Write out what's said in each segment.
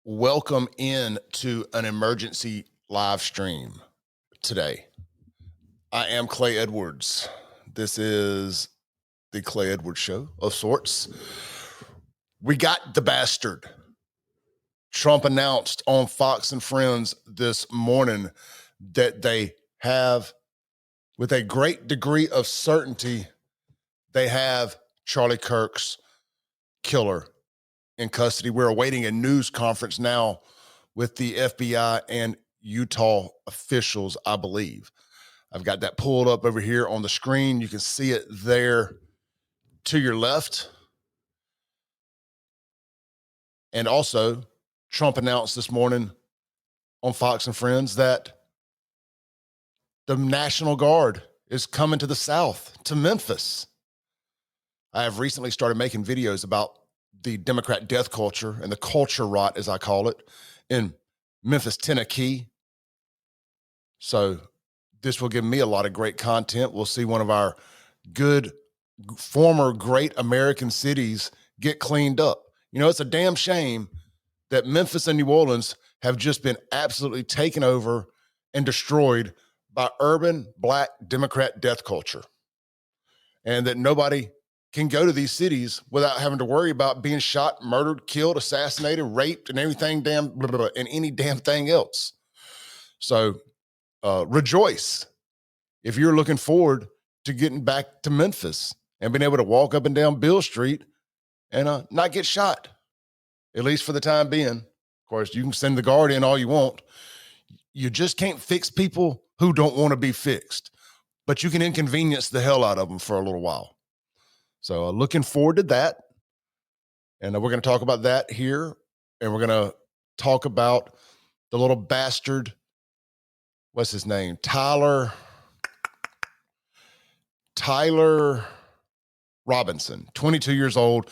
Welcome in to an emergency live stream today. I am Clay Edwards. This is the Clay Edwards Show of sorts. We got the bastard. Trump announced on Fox and Friends this morning that they have, with a great degree of certainty, they have Charlie Kirk's killer in custody. We're awaiting a news conference now with the FBI and Utah officials, I believe. I've got that pulled up over here on the screen. You can see it there to your left. And also, Trump announced this morning on Fox and Friends that the National Guard is coming to the South, to Memphis. I have recently started making videos about the Democrat death culture and the culture rot, as I call it, in Memphis, Tennessee. So this will give me a lot of great content. We'll see one of our good former great American cities get cleaned up. You know, it's a damn shame that Memphis and New Orleans have just been absolutely taken over and destroyed by urban Black Democrat death culture, and that nobody can go to these cities without having to worry about being shot, murdered, killed, assassinated, raped, and everything damn blah, blah, blah, and any damn thing else. So rejoice if you're looking forward to getting back to Memphis and being able to walk up and down Beale Street and not get shot, at least for the time being. Of course, you can send the guard in all you want. You just can't fix people who don't want to be fixed, but you can inconvenience the hell out of them for a little while. So looking forward to that. And we're going to talk about that here. And we're going to talk about the little bastard. What's his name? Tyler Robinson, 22 years old.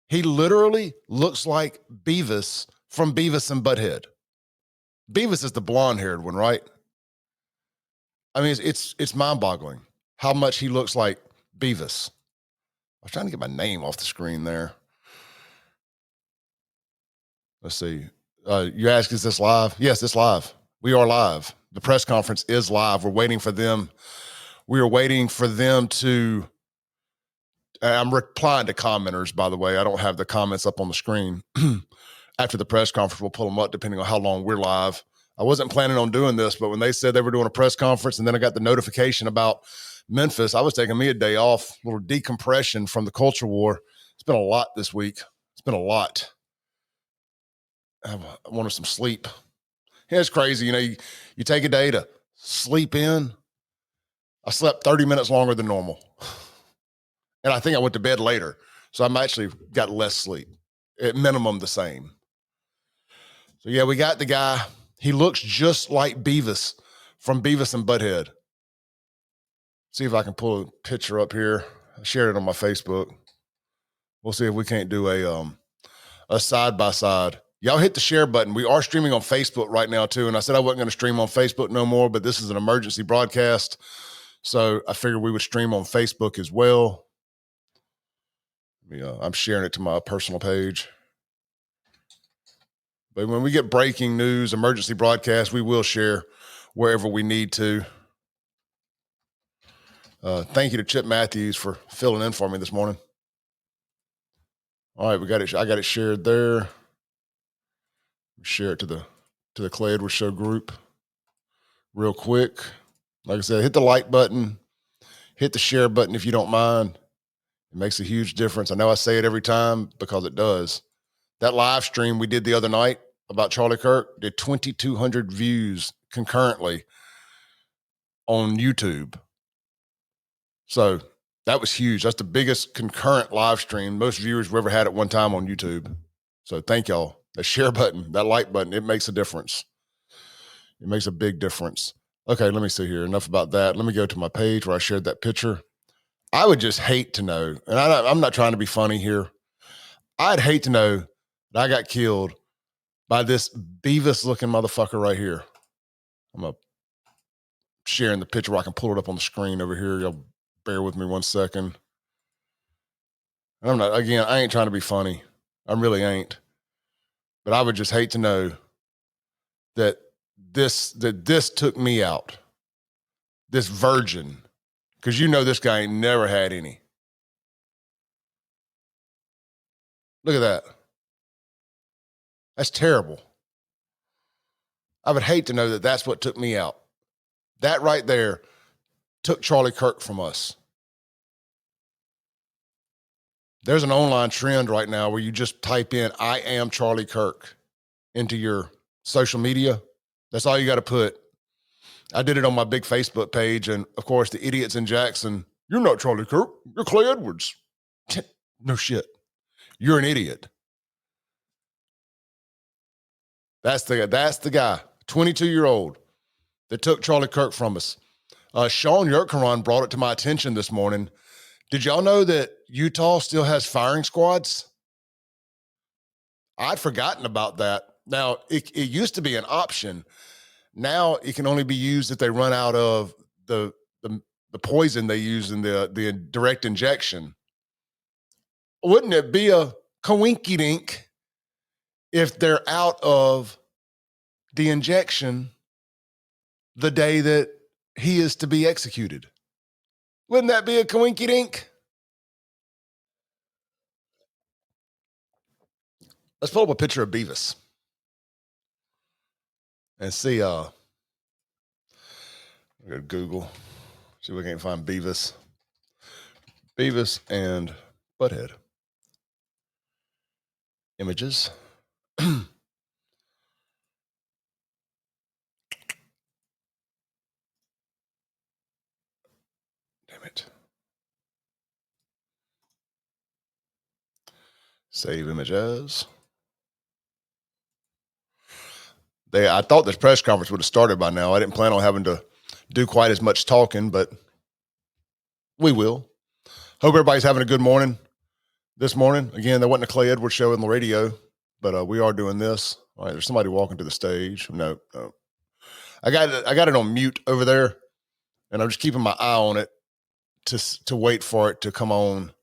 He literally looks like Beavis from Beavis and Butthead. Beavis is the blonde-haired one, right? I mean, it's mind-boggling how much he looks like Beavis. I was trying to get my name off the screen there. Let's see. You ask, is this live? Yes, it's live. We are live. The press conference is live. We're waiting for them. We are waiting for them to. I'm replying to commenters, by the way. I don't have the comments up on the screen. After the press conference, we'll pull them up depending on how long we're live. I wasn't planning on doing this, but when they said they were doing a press conference and then I got the notification about Memphis, I was taking me a day off, a little decompression from the culture war. It's been a lot this week. It's been a lot. I wanted some sleep. Yeah, it's crazy. You know, you take a day to sleep in. I slept 30 minutes longer than normal. And I think I went to bed later. So I'm actually got less sleep. At minimum, the same. So yeah, we got the guy. He looks just like Beavis from Beavis and Butthead. See if I can pull a picture up here. I shared it on my Facebook. We'll see if we can't do a side-by-side. Y'all hit the share button. We are streaming on Facebook right now too. And I said I wasn't going to stream on Facebook no more, but this is an emergency broadcast. So I figured we would stream on Facebook as well. I'm sharing it to my personal page. But when we get breaking news, emergency broadcast, we will share wherever we need to. Thank you to Chip Matthews for filling in for me this morning. All right, we got it. I got it shared there. Share it to the Clay Edwards Show group real quick. Like I said, hit the like button, hit the share button if you don't mind. It makes a huge difference. I know I say it every time because it does. That live stream we did the other night about Charlie Kirk did 2,200 views concurrently on YouTube. So that was huge. That's the biggest concurrent live stream most viewers have ever had at one time on YouTube. So thank y'all. That share button, that like button, it makes a difference. It makes a big difference. Okay, let me see here. Enough about that. Let me go to my page where I shared that picture. I would just hate to know, and I'm not trying to be funny here. I'd hate to know that I got killed by this Beavis-looking motherfucker right here. I'm sharing the picture where I can pull it up on the screen over here. Y'all bear with me 1 second. I ain't trying to be funny. I really ain't. But I would just hate to know that this took me out. This virgin, because you know this guy ain't never had any. Look at that. That's terrible. I would hate to know that that's what took me out. That right there took Charlie Kirk from us. There's an online trend right now where you just type in, I am Charlie Kirk, into your social media. That's all you got to put. I did it on my big Facebook page. And of course, the idiots in Jackson, you're not Charlie Kirk. You're Clay Edwards. No shit. You're an idiot. That's the guy, 22-year-old, that took Charlie Kirk from us. Sean Yerkeron brought it to my attention this morning. Did y'all know that Utah still has firing squads? I'd forgotten about that. Now, it used to be an option. Now it can only be used if they run out of the poison they use in the direct injection. Wouldn't it be a coinky-dink if they're out of the injection the day that he is to be executed? Wouldn't that be a coinky-dink? Let's pull up a picture of Beavis and see. Go to Google, see if we can't find Beavis and Butthead images. Damn it. Save image as. I thought this press conference would have started by now. I didn't plan on having to do quite as much talking, but we will. Hope everybody's having a good morning this morning. Again, there wasn't a Clay Edwards show on the radio, but we are doing this. All right, there's somebody walking to the stage. No. I got it on mute over there, and I'm just keeping my eye on it to wait for it to come on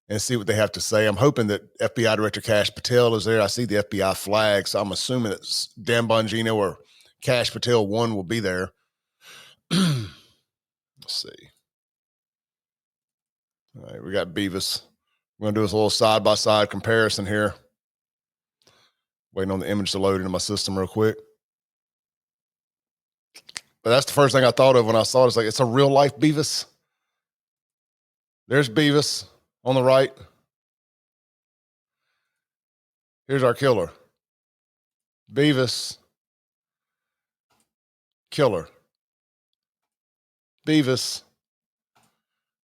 and see what they have to say. I'm hoping that FBI Director Kash Patel is there. I see the FBI flag, so I'm assuming that Dan Bongino or Kash Patel 1 will be there. Let's see. All right, we got Beavis. We're going to do this little side-by-side comparison here. Waiting on the image to load into my system real quick. But that's the first thing I thought of when I saw it. It's like, it's a real-life Beavis. There's Beavis on the right. Here's our killer. Beavis. Killer. Beavis.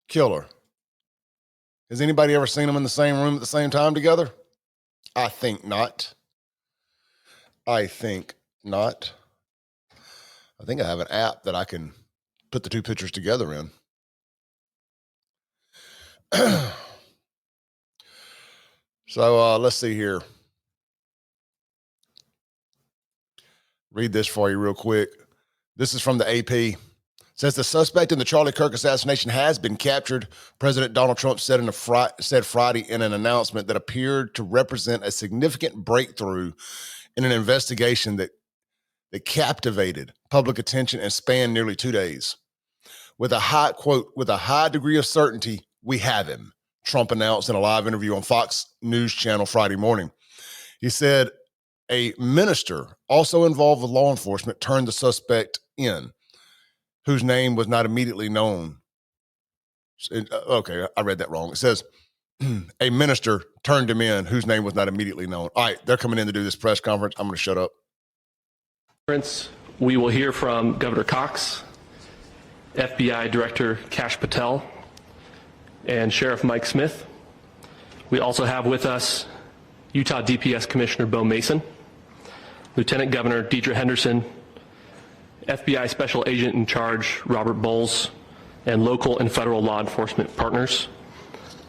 Killer. Has anybody ever seen them in the same room at the same time together? I think not. I think not. I think I have an app that I can put the two pictures together in. So let's see here. Read this for you real quick. This is from the AP. It says the suspect in the Charlie Kirk assassination has been captured. President Donald Trump said Friday in an announcement that appeared to represent a significant breakthrough in an investigation that captivated public attention and spanned nearly 2 days. With a high quote, with a high degree of certainty, we have him, Trump announced in a live interview on Fox News Channel Friday morning. He said a minister also involved with law enforcement turned the suspect in, whose name was not immediately known. Okay, I read that wrong. It says a minister turned him in, whose name was not immediately known. All right, they're coming in to do this press conference. I'm going to shut up. We will hear from Governor Cox, FBI Director Kash Patel, and Sheriff Mike Smith. We also have with us Utah DPS Commissioner Bo Mason, Lieutenant Governor Deidre Henderson, FBI Special Agent in Charge Robert Bowles, and local and federal law enforcement partners.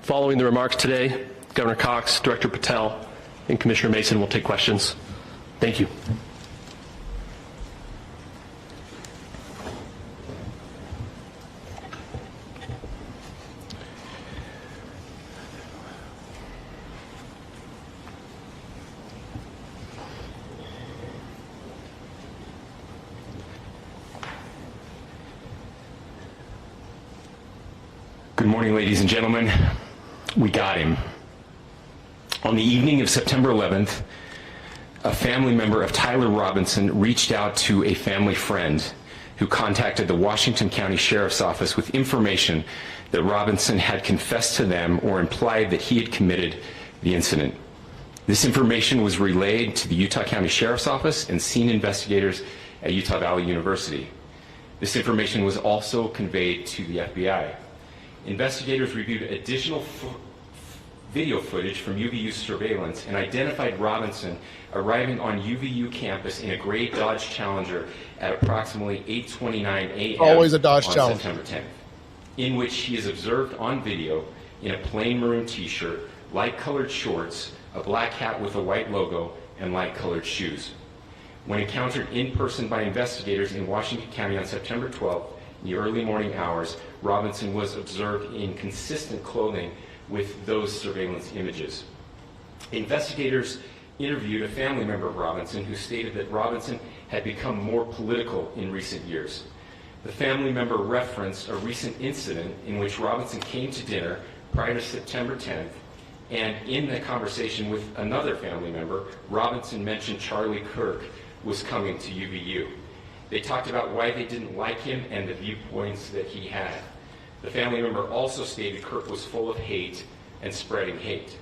Following the remarks today, Governor Cox, Director Patel, and Commissioner Mason will take questions. Thank you. Good morning, ladies and gentlemen. We got him. On the evening of September 11th, a family member of Tyler Robinson reached out to a family friend who contacted the Washington County Sheriff's Office with information that Robinson had confessed to them or implied that he had committed the incident. This information was relayed to the Utah County Sheriff's Office and scene investigators at Utah Valley University. This information was also conveyed to the FBI. Investigators reviewed additional video footage from UVU surveillance and identified Robinson arriving on UVU campus in a gray Dodge Challenger at approximately 8:29 a.m. Always a Dodge on Challenger. September 10th, in which he is observed on video in a plain maroon t-shirt, light-colored shorts, a black hat with a white logo, and light-colored shoes. When encountered in person by investigators in Washington County on September 12th, in the early morning hours, Robinson was observed in consistent clothing with those surveillance images. Investigators interviewed a family member of Robinson who stated that Robinson had become more political in recent years. The family member referenced a recent incident in which Robinson came to dinner prior to September 10th, and in the conversation with another family member, Robinson mentioned Charlie Kirk was coming to UVU. They talked about why they didn't like him and the viewpoints that he had. The family member also stated Kirk was full of hate and spreading hate.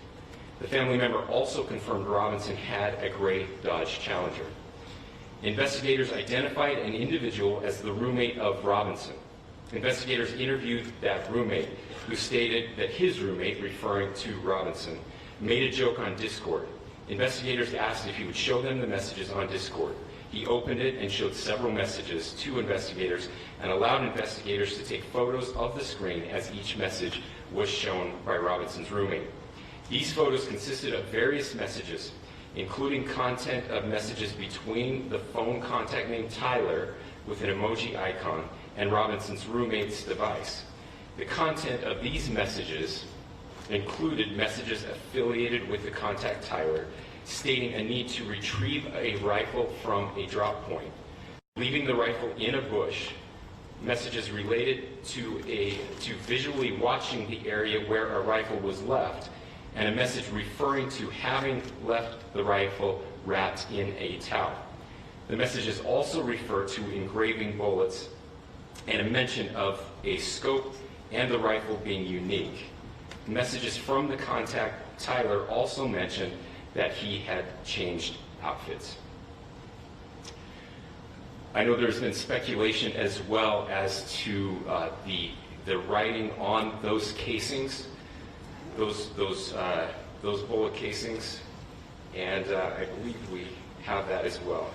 The family member also confirmed Robinson had a gray Dodge Challenger. Investigators identified an individual as the roommate of Robinson. Investigators interviewed that roommate, who stated that his roommate, referring to Robinson, made a joke on Discord. Investigators asked if he would show them the messages on Discord. He opened it and showed several messages to investigators and allowed investigators to take photos of the screen as each message was shown by Robinson's roommate. These photos consisted of various messages, including content of messages between the phone contact named Tyler with an emoji icon and Robinson's roommate's device. The content of these messages included messages affiliated with the contact Tyler, stating a need to retrieve a rifle from a drop point, leaving the rifle in a bush, messages related to visually watching the area where a rifle was left, and a message referring to having left the rifle wrapped in a towel. The messages also refer to engraving bullets and a mention of a scope and the rifle being unique. Messages from the contact Tyler also mentioned that he had changed outfits. I know there's been speculation as well as to the writing on those casings, those bullet casings, and I believe we have that as well.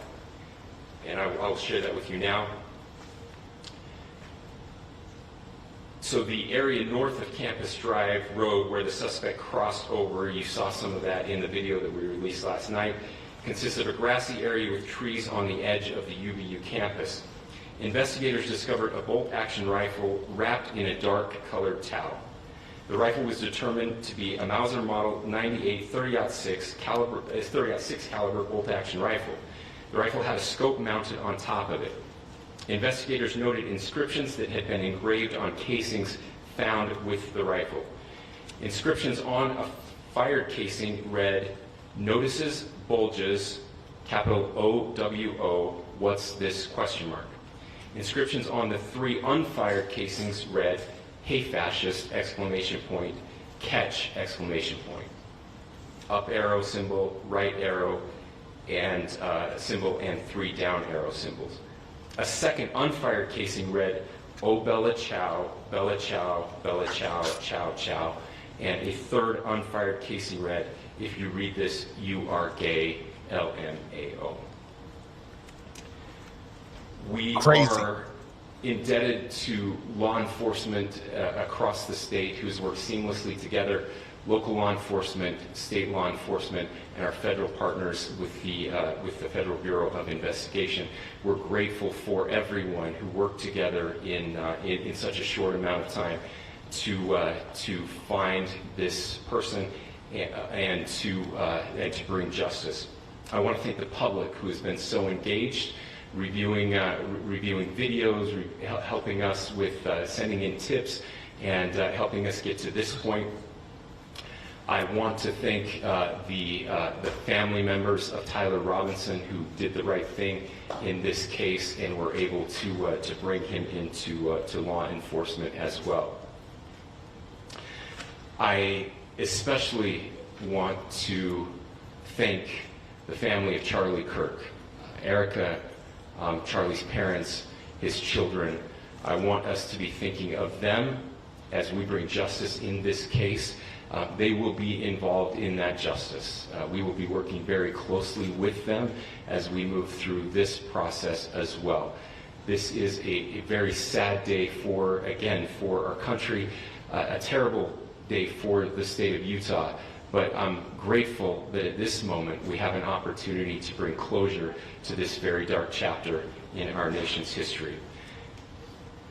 And I'll share that with you now. So the area north of Campus Drive Road where the suspect crossed over, you saw some of that in the video that we released last night, consists of a grassy area with trees on the edge of the UVU campus. Investigators discovered a bolt-action rifle wrapped in a dark-colored towel. The rifle was determined to be a Mauser Model 98 30-06 caliber bolt-action rifle. The rifle had a scope mounted on top of it. Investigators noted inscriptions that had been engraved on casings found with the rifle. Inscriptions on a fired casing read, "Notices, bulges, capital O-W-O, what's this, question mark." Inscriptions on the 3 unfired casings read, "Hey fascist, exclamation point, catch, exclamation point." Up arrow symbol, right arrow, and symbol, and 3 down arrow symbols. A second unfired casing read, "Oh Bella Chow, Bella Chow, Bella Chow, Chow Chow," and a third unfired casing read, "If you read this, you are gay, LMAO." We are indebted to law enforcement across the state who's worked seamlessly together, local law enforcement, state law enforcement, and our federal partners with the Federal Bureau of Investigation. We're grateful for everyone who worked together in such a short amount of time to find this person and to bring justice. I want to thank the public who has been so engaged, reviewing videos, helping us with sending in tips, and helping us get to this point. I want to thank the family members of Tyler Robinson who did the right thing in this case and were able to bring him into to law enforcement as well. I especially want to thank the family of Charlie Kirk, Erica, Charlie's parents, his children. I want us to be thinking of them as we bring justice in this case. They will be involved in that justice. We will be working very closely with them as we move through this process as well. This is a very sad day for our country, a terrible day for the state of Utah, but I'm grateful that at this moment we have an opportunity to bring closure to this very dark chapter in our nation's history.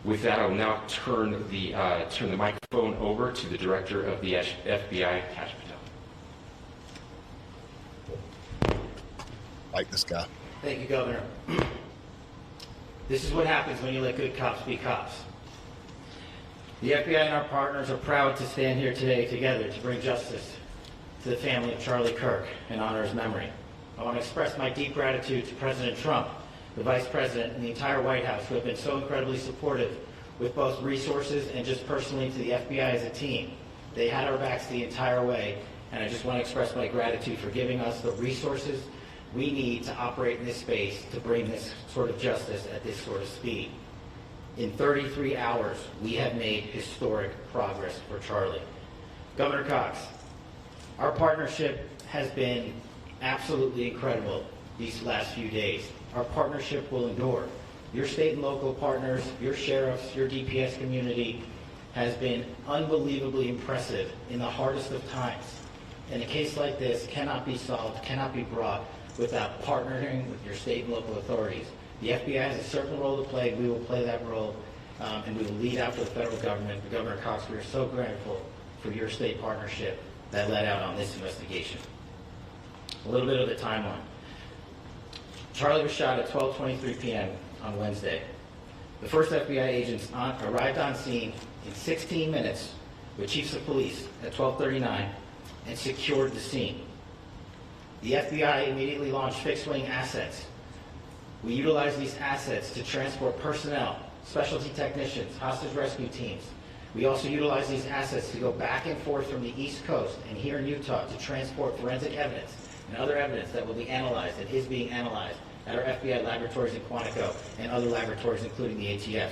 With that, I will now turn the microphone over to the Director of the FBI, Kash Patel. Like this guy. Thank you, Governor. This is what happens when you let good cops be cops. The FBI and our partners are proud to stand here today together to bring justice to the family of Charlie Kirk and honor his memory. I want to express my deep gratitude to President Trump, the Vice President, and the entire White House who have been so incredibly supportive with both resources and just personally to the FBI as a team. They had our backs the entire way, and I just want to express my gratitude for giving us the resources we need to operate in this space to bring this sort of justice at this sort of speed. In 33 hours, we have made historic progress for Charlie. Governor Cox, our partnership has been absolutely incredible these last few days. Our partnership will endure. Your state and local partners, your sheriffs, your DPS community has been unbelievably impressive in the hardest of times. And a case like this cannot be solved, cannot be brought without partnering with your state and local authorities. The FBI has a certain role to play. We will play that role, and we will lead out for the federal government. But Governor Cox, we are so grateful for your state partnership that led out on this investigation. A little bit of the timeline. Charlie was shot at 12:23 p.m. on Wednesday. The first FBI agents arrived on scene in 16 minutes with chiefs of police at 12:39 and secured the scene. The FBI immediately launched fixed-wing assets. We utilized these assets to transport personnel, specialty technicians, hostage rescue teams. We also utilized these assets to go back and forth from the East Coast and here in Utah to transport forensic evidence and other evidence that will be analyzed and is being analyzed at our FBI laboratories in Quantico and other laboratories, including the ATF.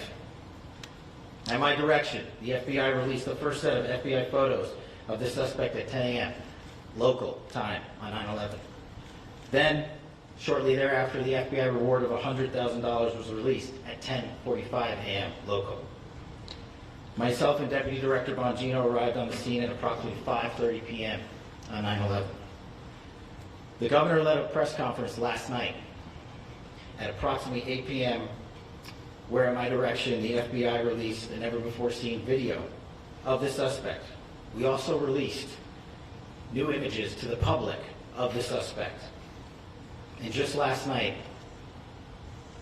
At my direction, the FBI released the first set of FBI photos of the suspect at 10 a.m. local time on 9/11. Then, shortly thereafter, the FBI reward of $100,000 was released at 10:45 a.m. local. Myself and Deputy Director Bongino arrived on the scene at approximately 5:30 p.m. on 9/11. The governor led a press conference last night at approximately 8 p.m., where at my direction, the FBI released a never-before-seen video of the suspect. We also released new images to the public of the suspect. And just last night,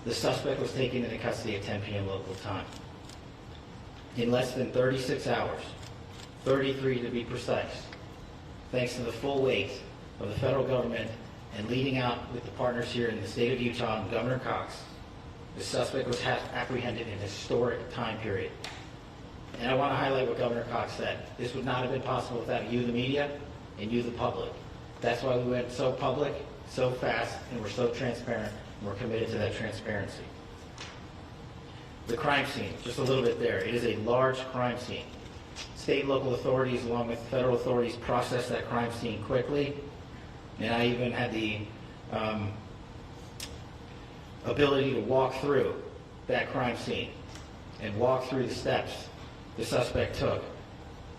the suspect was taken into custody at 10 p.m. local time. In less than 36 hours, 33 to be precise, thanks to the full weight of the federal government and leading out with the partners here in the state of Utah and Governor Cox, the suspect was apprehended in a historic time period. And I want to highlight what Governor Cox said. This would not have been possible without you, the media, and you, the public. That's why we went so public, so fast, and we're so transparent, and we're committed to that transparency. The crime scene, just a little bit there. It is a large crime scene. State and local authorities, along with federal authorities, processed that crime scene quickly. And I even had the ability to walk through that crime scene and walk through the steps the suspect took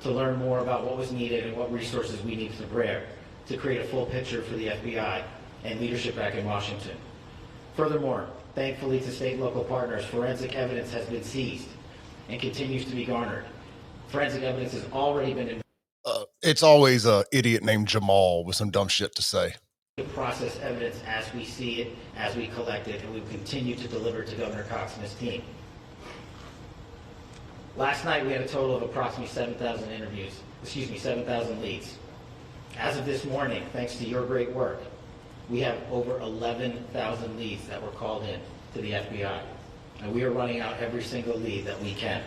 to learn more about what was needed and what resources we needed to bear to create a full picture for the FBI and leadership back in Washington. Furthermore, thankfully to state and local partners, forensic evidence has been seized and continues to be garnered. Forensic evidence has already been It's always a idiot named Jamal with some dumb shit to say. to process evidence as we see it, as we collect it, and we will continue to deliver to Governor Cox and his team. Last night, we had a total of approximately 7,000 7,000 leads. As of this morning, thanks to your great work, we have over 11,000 leads that were called in to the FBI. And we are running out every single lead that we can.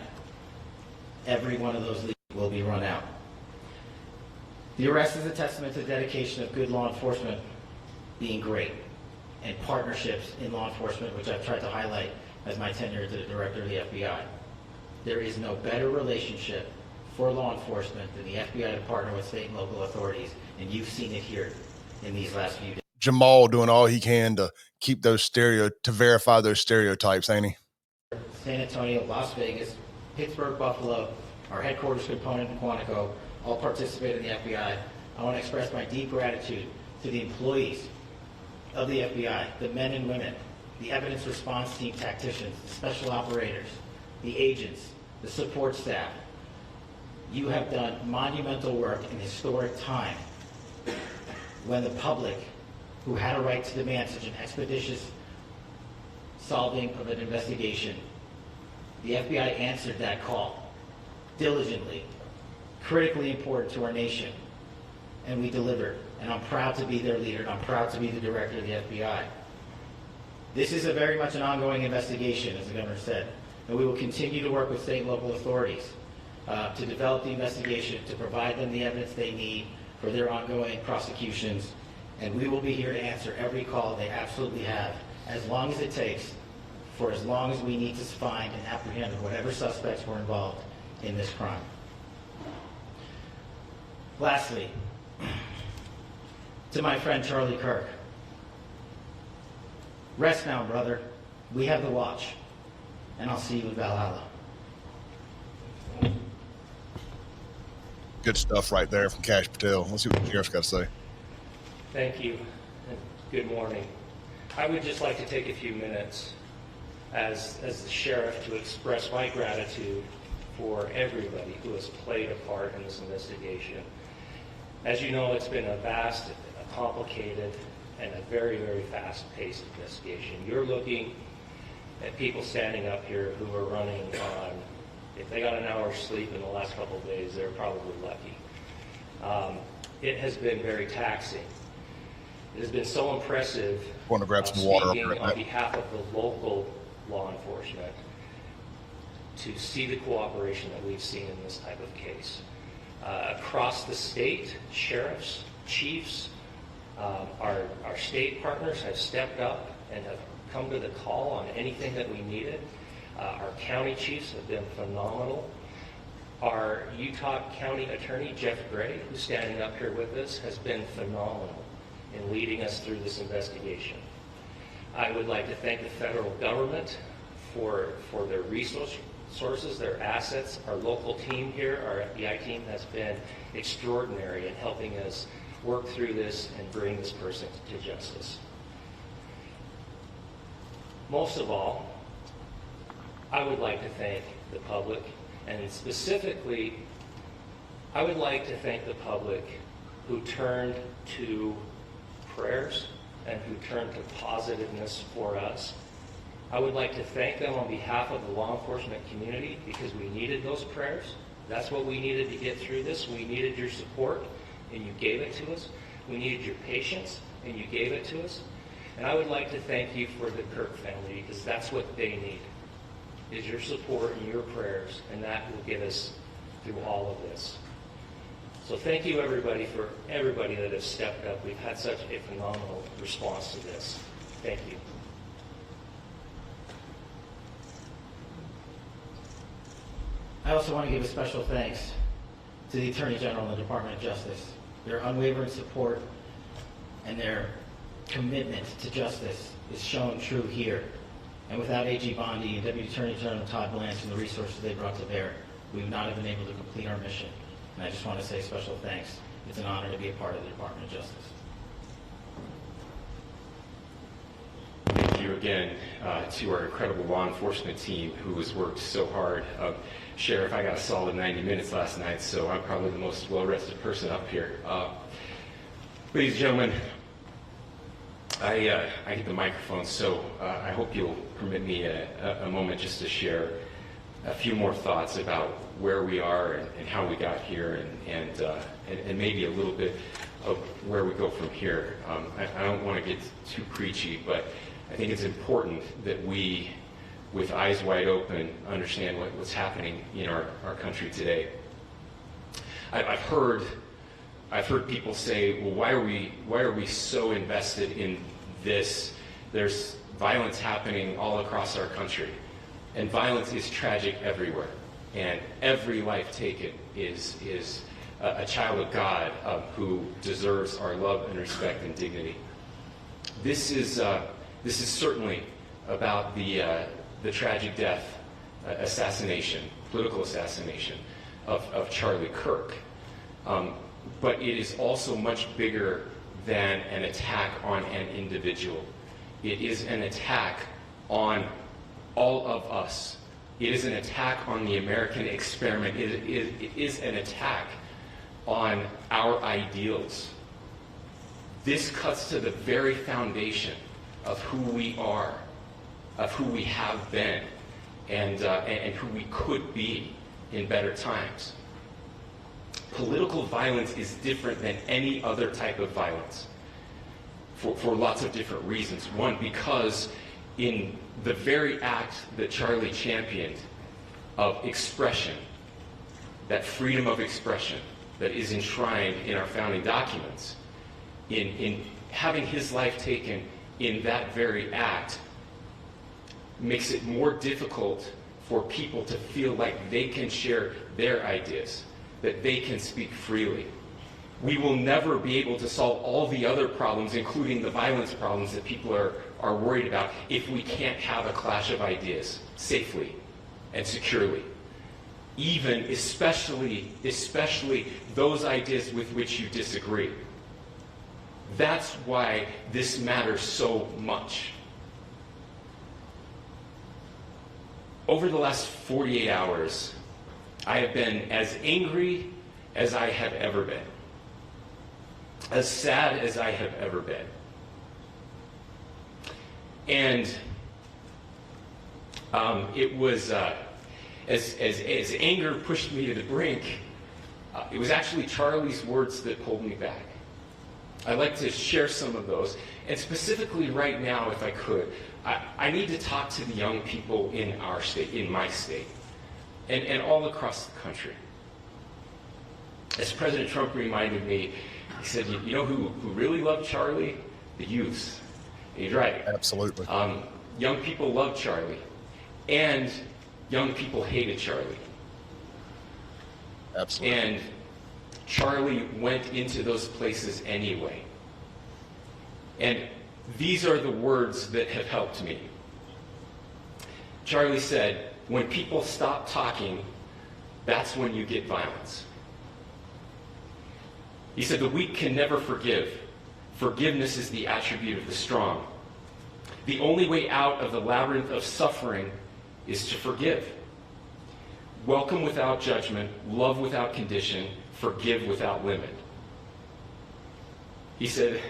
Every one of those leads will be run out. The arrest is a testament to the dedication of good law enforcement being great, and partnerships in law enforcement, which I've tried to highlight as my tenure as the director of the FBI. There is no better relationship for law enforcement than the FBI to partner with state and local authorities, and you've seen it here in these last few days. Jamal doing all he can to keep those to verify those stereotypes, ain't he? San Antonio, Las Vegas, Pittsburgh, Buffalo, our headquarters component in Quantico, all participate in the FBI. I want to express my deep gratitude to the employees of the FBI, the men and women, the evidence response team tacticians, the special operators, the agents, the support staff. You have done monumental work in historic time when the public, who had a right to demand such an expeditious solving of an investigation, the FBI answered that call diligently, critically important to our nation, and we delivered. And I'm proud to be their leader, and I'm proud to be the director of the FBI. This is a very much an ongoing investigation, as the governor said, and we will continue to work with state and local authorities to develop the investigation, to provide them the evidence they need for their ongoing prosecutions, and we will be here to answer every call they absolutely have, as long as it takes, for as long as we need to find and apprehend whatever suspects were involved in this crime. Lastly, to my friend Charlie Kirk, rest now, brother. We have the watch, and I'll see you in Valhalla. Good stuff right there from Cash Patel. Let's see what the sheriff's got to say. Thank you, and good morning. I would just like to take a few minutes as the sheriff to express my gratitude for everybody who has played a part in this investigation. As you know, it's been a vast, a complicated, and a very, very fast-paced investigation. You're looking at people standing up here who are running on, if they got an hour's sleep in the last couple of days, they're probably lucky. It has been very taxing. It has been so impressive. I want to grab some water speaking right on now. behalf of the local law enforcement to see the cooperation that we've seen in this type of case. Across the state, sheriffs, chiefs, our state partners have stepped up and have come to the call on anything that we needed. Our county chiefs have been phenomenal. Our Utah County Attorney, Jeff Gray, who's standing up here with us, has been phenomenal in leading us through this investigation. I would like to thank the federal government for their resources, their assets. Our local team here, our FBI team, has been extraordinary in helping us work through this and bring this person to justice. Most of all, I would like to thank the public, and specifically, I would like to thank the public who turned to prayers and who turned to positiveness for us. I would like to thank them on behalf of the law enforcement community, because we needed those prayers. That's what we needed to get through this. We needed your support, and you gave it to us. We needed your patience, and you gave it to us. And I would like to thank you for the Kirk family, because that's what they need, is your support and your prayers, and that will get us through all of this. So thank you, everybody, for everybody that has stepped up. We've had such a phenomenal response to this. Thank you. I also want to give a special thanks to the Attorney General and the Department of Justice. Their unwavering support and their commitment to justice is shown true here. And without AG Bondi and Deputy Attorney General Todd Blanche and the resources they brought to bear, we would not have been able to complete our mission. And I just want to say special thanks. It's an honor to be a part of the Department of Justice. Thank you again to our incredible law enforcement team who has worked so hard. Sheriff, I got a solid 90 minutes last night, so I'm probably the most well-rested person up here. Ladies and gentlemen, I get the microphone, so I hope you'll permit me a moment just to share a few more thoughts about where we are and how we got here, and maybe a little bit of where we go from here. I don't want to get too preachy, but I think it's important that we, with eyes wide open, understand what's happening in our country today. I've heard people say, well, why are we so invested in this? There's violence happening all across our country, and violence is tragic everywhere, and every life taken is a child of God who deserves our love and respect and dignity. This is certainly about the tragic death, political assassination of Charlie Kirk. But it is also much bigger than an attack on an individual. It is an attack on all of us. It is an attack on the American experiment. It is an attack on our ideals. This cuts to the very foundation of who we are, of who we have been, and who we could be in better times. Political violence is different than any other type of violence for lots of different reasons. One, because in the very act that Charlie championed of expression, that freedom of expression that is enshrined in our founding documents, in having his life taken in that very act, makes it more difficult for people to feel like they can share their ideas, that they can speak freely. We will never be able to solve all the other problems, including the violence problems that people are worried about, if we can't have a clash of ideas safely and securely. Especially those ideas with which you disagree. That's why this matters so much. Over the last 48 hours, I have been as angry as I have ever been, as sad as I have ever been. And it was, as anger pushed me to the brink, it was actually Charlie's words that pulled me back. I'd like to share some of those. And specifically right now, if I could, I need to talk to the young people in our state, in my state, and all across the country. As President Trump reminded me, he said, you know who really loved Charlie? The youth. And he's right. Absolutely. Young people loved Charlie, and young people hated Charlie. Absolutely. And Charlie went into those places anyway. And these are the words that have helped me. Charlie said, when people stop talking, that's when you get violence. He said, the weak can never forgive. Forgiveness is the attribute of the strong. The only way out of the labyrinth of suffering is to forgive. Welcome without judgment, love without condition, forgive without limit. He said,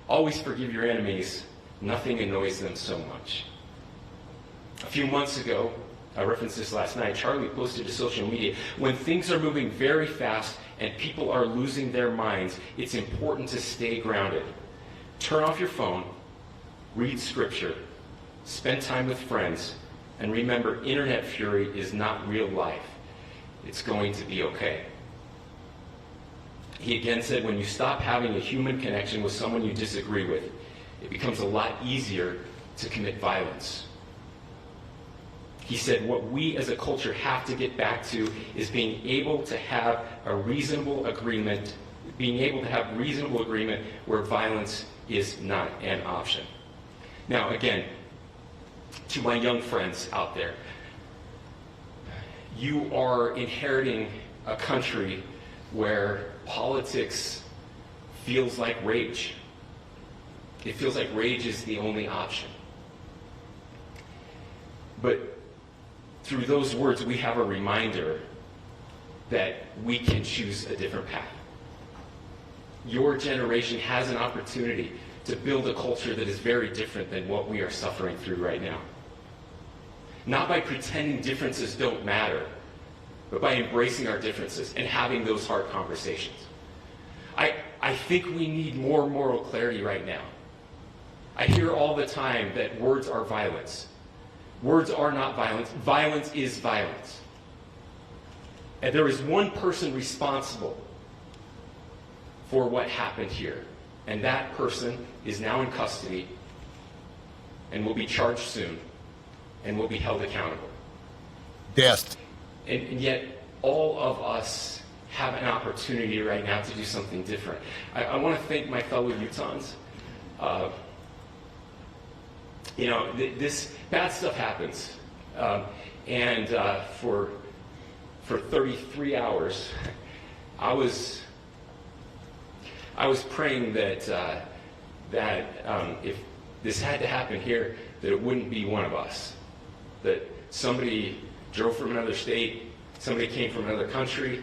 always forgive your enemies. Nothing annoys them so much. A few months ago, I referenced this last night, Charlie posted to social media, when things are moving very fast and people are losing their minds, it's important to stay grounded. Turn off your phone, read scripture, spend time with friends, and remember, internet fury is not real life. It's going to be okay. He again said, when you stop having a human connection with someone you disagree with, it becomes a lot easier to commit violence. He said, what we as a culture have to get back to is being able to have a reasonable agreement, where violence is not an option. Now, again, to my young friends out there, you are inheriting a country where politics feels like rage. It feels like rage is the only option. But through those words, we have a reminder that we can choose a different path. Your generation has an opportunity to build a culture that is very different than what we are suffering through right now. not by pretending differences don't matter, but by embracing our differences and having those hard conversations. I think we need more moral clarity right now. I hear all the time that words are violence. Words are not violence. Violence is violence. And there is one person responsible for what happened here. And that person is now in custody and will be charged soon and will be held accountable. Death. And yet, all of us have an opportunity right now to do something different. I want to thank my fellow Utahns. This bad stuff happens. For 33 hours, I was praying that if this had to happen here, that it wouldn't be one of us. That somebody drove from another state, somebody came from another country.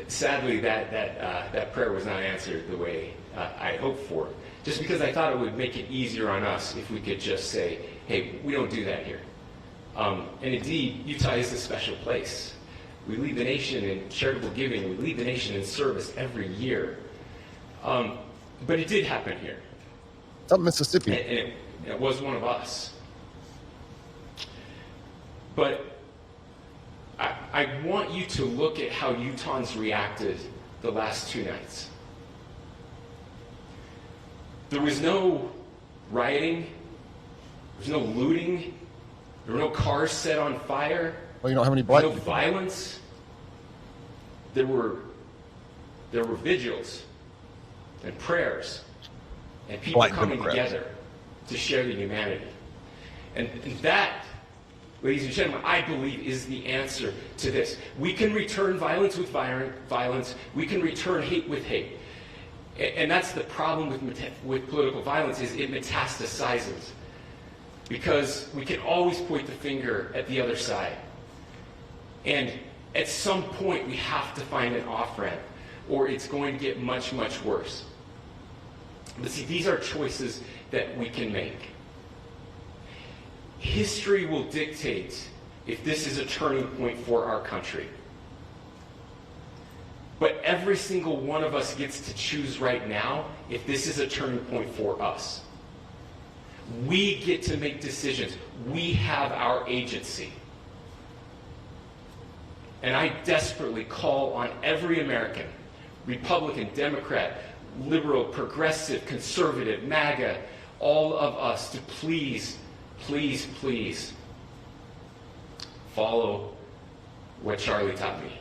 Sadly, that prayer was not answered the way I hoped for. Just because I thought it would make it easier on us if we could just say, hey, we don't do that here. And indeed, Utah is a special place. We lead the nation in charitable giving. We lead the nation in service every year. But it did happen here. It's up Mississippi. And it was one of us. But I want you to look at how Utahns reacted the last 2 nights. There was no rioting. There was no looting. There were no cars set on fire. Well, you don't have any black No people. violence. There were vigils and prayers and people Black coming Democrats. together to share the humanity. And that, ladies and gentlemen, I believe is the answer to this. We can return violence with violence. We can return hate with hate. And that's the problem with political violence, is it metastasizes. Because we can always point the finger at the other side. And at some point, we have to find an off-ramp, or it's going to get much, much worse. But see, these are choices that we can make. History will dictate if this is a turning point for our country. But every single one of us gets to choose right now if this is a turning point for us. We get to make decisions. We have our agency. And I desperately call on every American, Republican, Democrat, liberal, progressive, conservative, MAGA, all of us to please, please, please follow what Charlie taught me.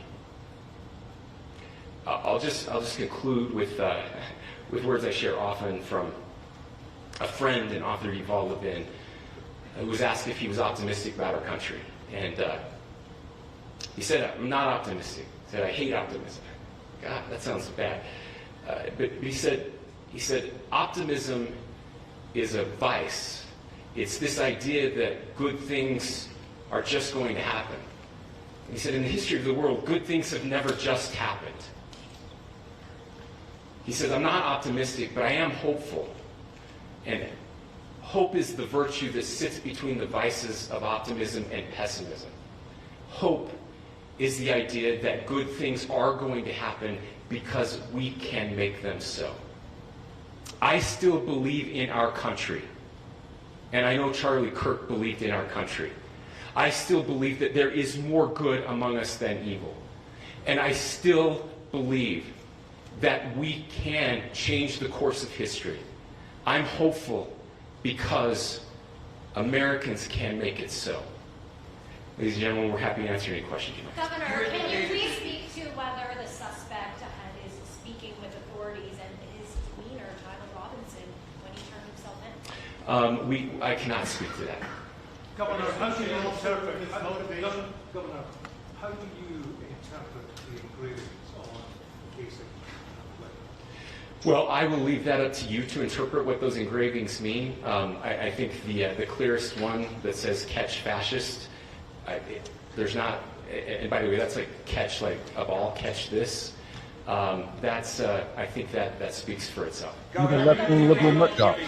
I'll just conclude with words I share often from a friend and author, Yuval Levin, who was asked if he was optimistic about our country. And he said, I'm not optimistic. He said, I hate optimism. God, that sounds bad. But he said, optimism is a vice. It's this idea that good things are just going to happen. And he said, in the history of the world, good things have never just happened. He said, I'm not optimistic, but I am hopeful. And hope is the virtue that sits between the vices of optimism and pessimism. Hope is the idea that good things are going to happen because we can make them so. I still believe in our country. And I know Charlie Kirk believed in our country. I still believe that there is more good among us than evil. And I still believe that we can change the course of history. I'm hopeful because Americans can make it so. Ladies and gentlemen, we're happy to answer any questions you might have. Governor, can you please speak to whether the suspect is speaking with authorities and his demeanor, Tyler Robinson, when he turned himself in? I cannot speak to that. Governor, how do you interpret his motivation? Governor, how do you interpret the engravings on the case of Well, I will leave that up to you to interpret what those engravings mean. I think the clearest one that says "catch fascist," there's not, and by the way, that's like catch like a ball, catch this. That's I think that speaks for itself. Even left-wing liberal nut jobs. So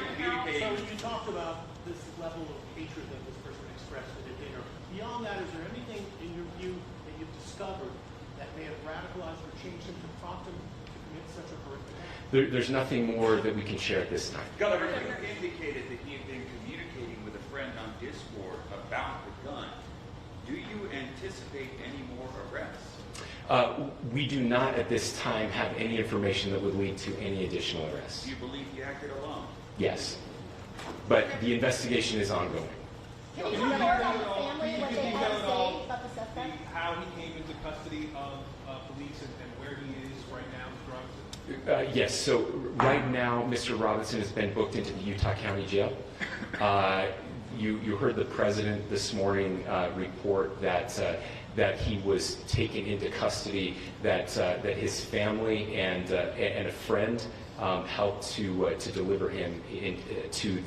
you talked about this level of hatred that this person expressed at a dinner. Beyond that, is there anything in your view that you've discovered that may have radicalized or changed him to prompt him to commit such a horrific act? There's nothing more that we can share at this time. Governor, you indicated that he had been communicating with a friend on Discord about the gun. Do you anticipate any more arrests? We do not at this time have any information that would lead to any additional arrests. Do you believe he acted alone? Yes. But the investigation is ongoing. Can you tell more about the family, what they had to say about the suspect? How he came into custody of police and where he is right now, Mr. Robinson? Yes, so right now, Mr. Robinson has been booked into the Utah County Jail. You heard the president this morning report that he was taken into custody, that his family and a friend helped to deliver him into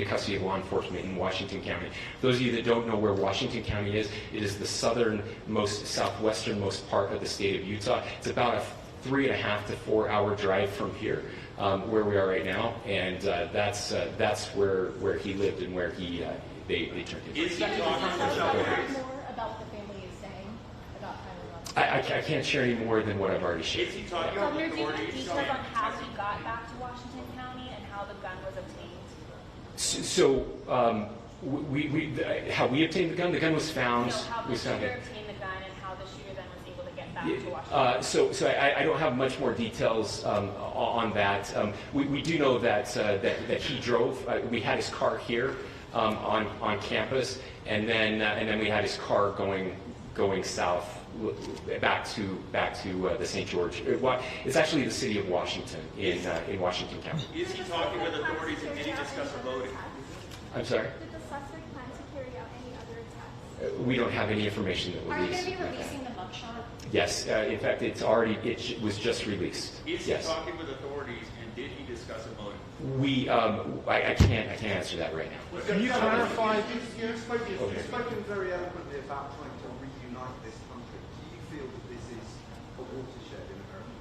custody of law enforcement in Washington County. Those of you that don't know where Washington County is, it is the southernmost, southwesternmost part of the state of Utah. It's about a 3.5 to 4 hour drive from here, where we are right now, and that's where he lived and where they turned him. Is he talking More about what the family is saying about Tyler Robinson? I can't share any more than what I've already shared. Is he talking Governor, about do you have authorities? details on how he got back to Washington County and how the gun was obtained? So how we obtained the gun? The gun was found. No, how the was found shooter obtained the gun and how the shooter then was able to get back to Washington. So I don't have much more details on that. We do know that he drove. We had his car here on campus, and then we had his car going south back to the St. George. It's actually the city of Washington in Washington County. Is he talking with authorities and did he discuss a loading? I'm sorry. Did the suspect plan to carry out any other attacks? We don't have any information that Are you released. going to be releasing the mugshot? Yes, in fact, it was just released. Is Yes. he talking with authorities and did he discuss a motive? I can't answer that right now. Can you clarify? You've spoken very eloquently about trying to reunite this country. Do you feel that this is a watershed in American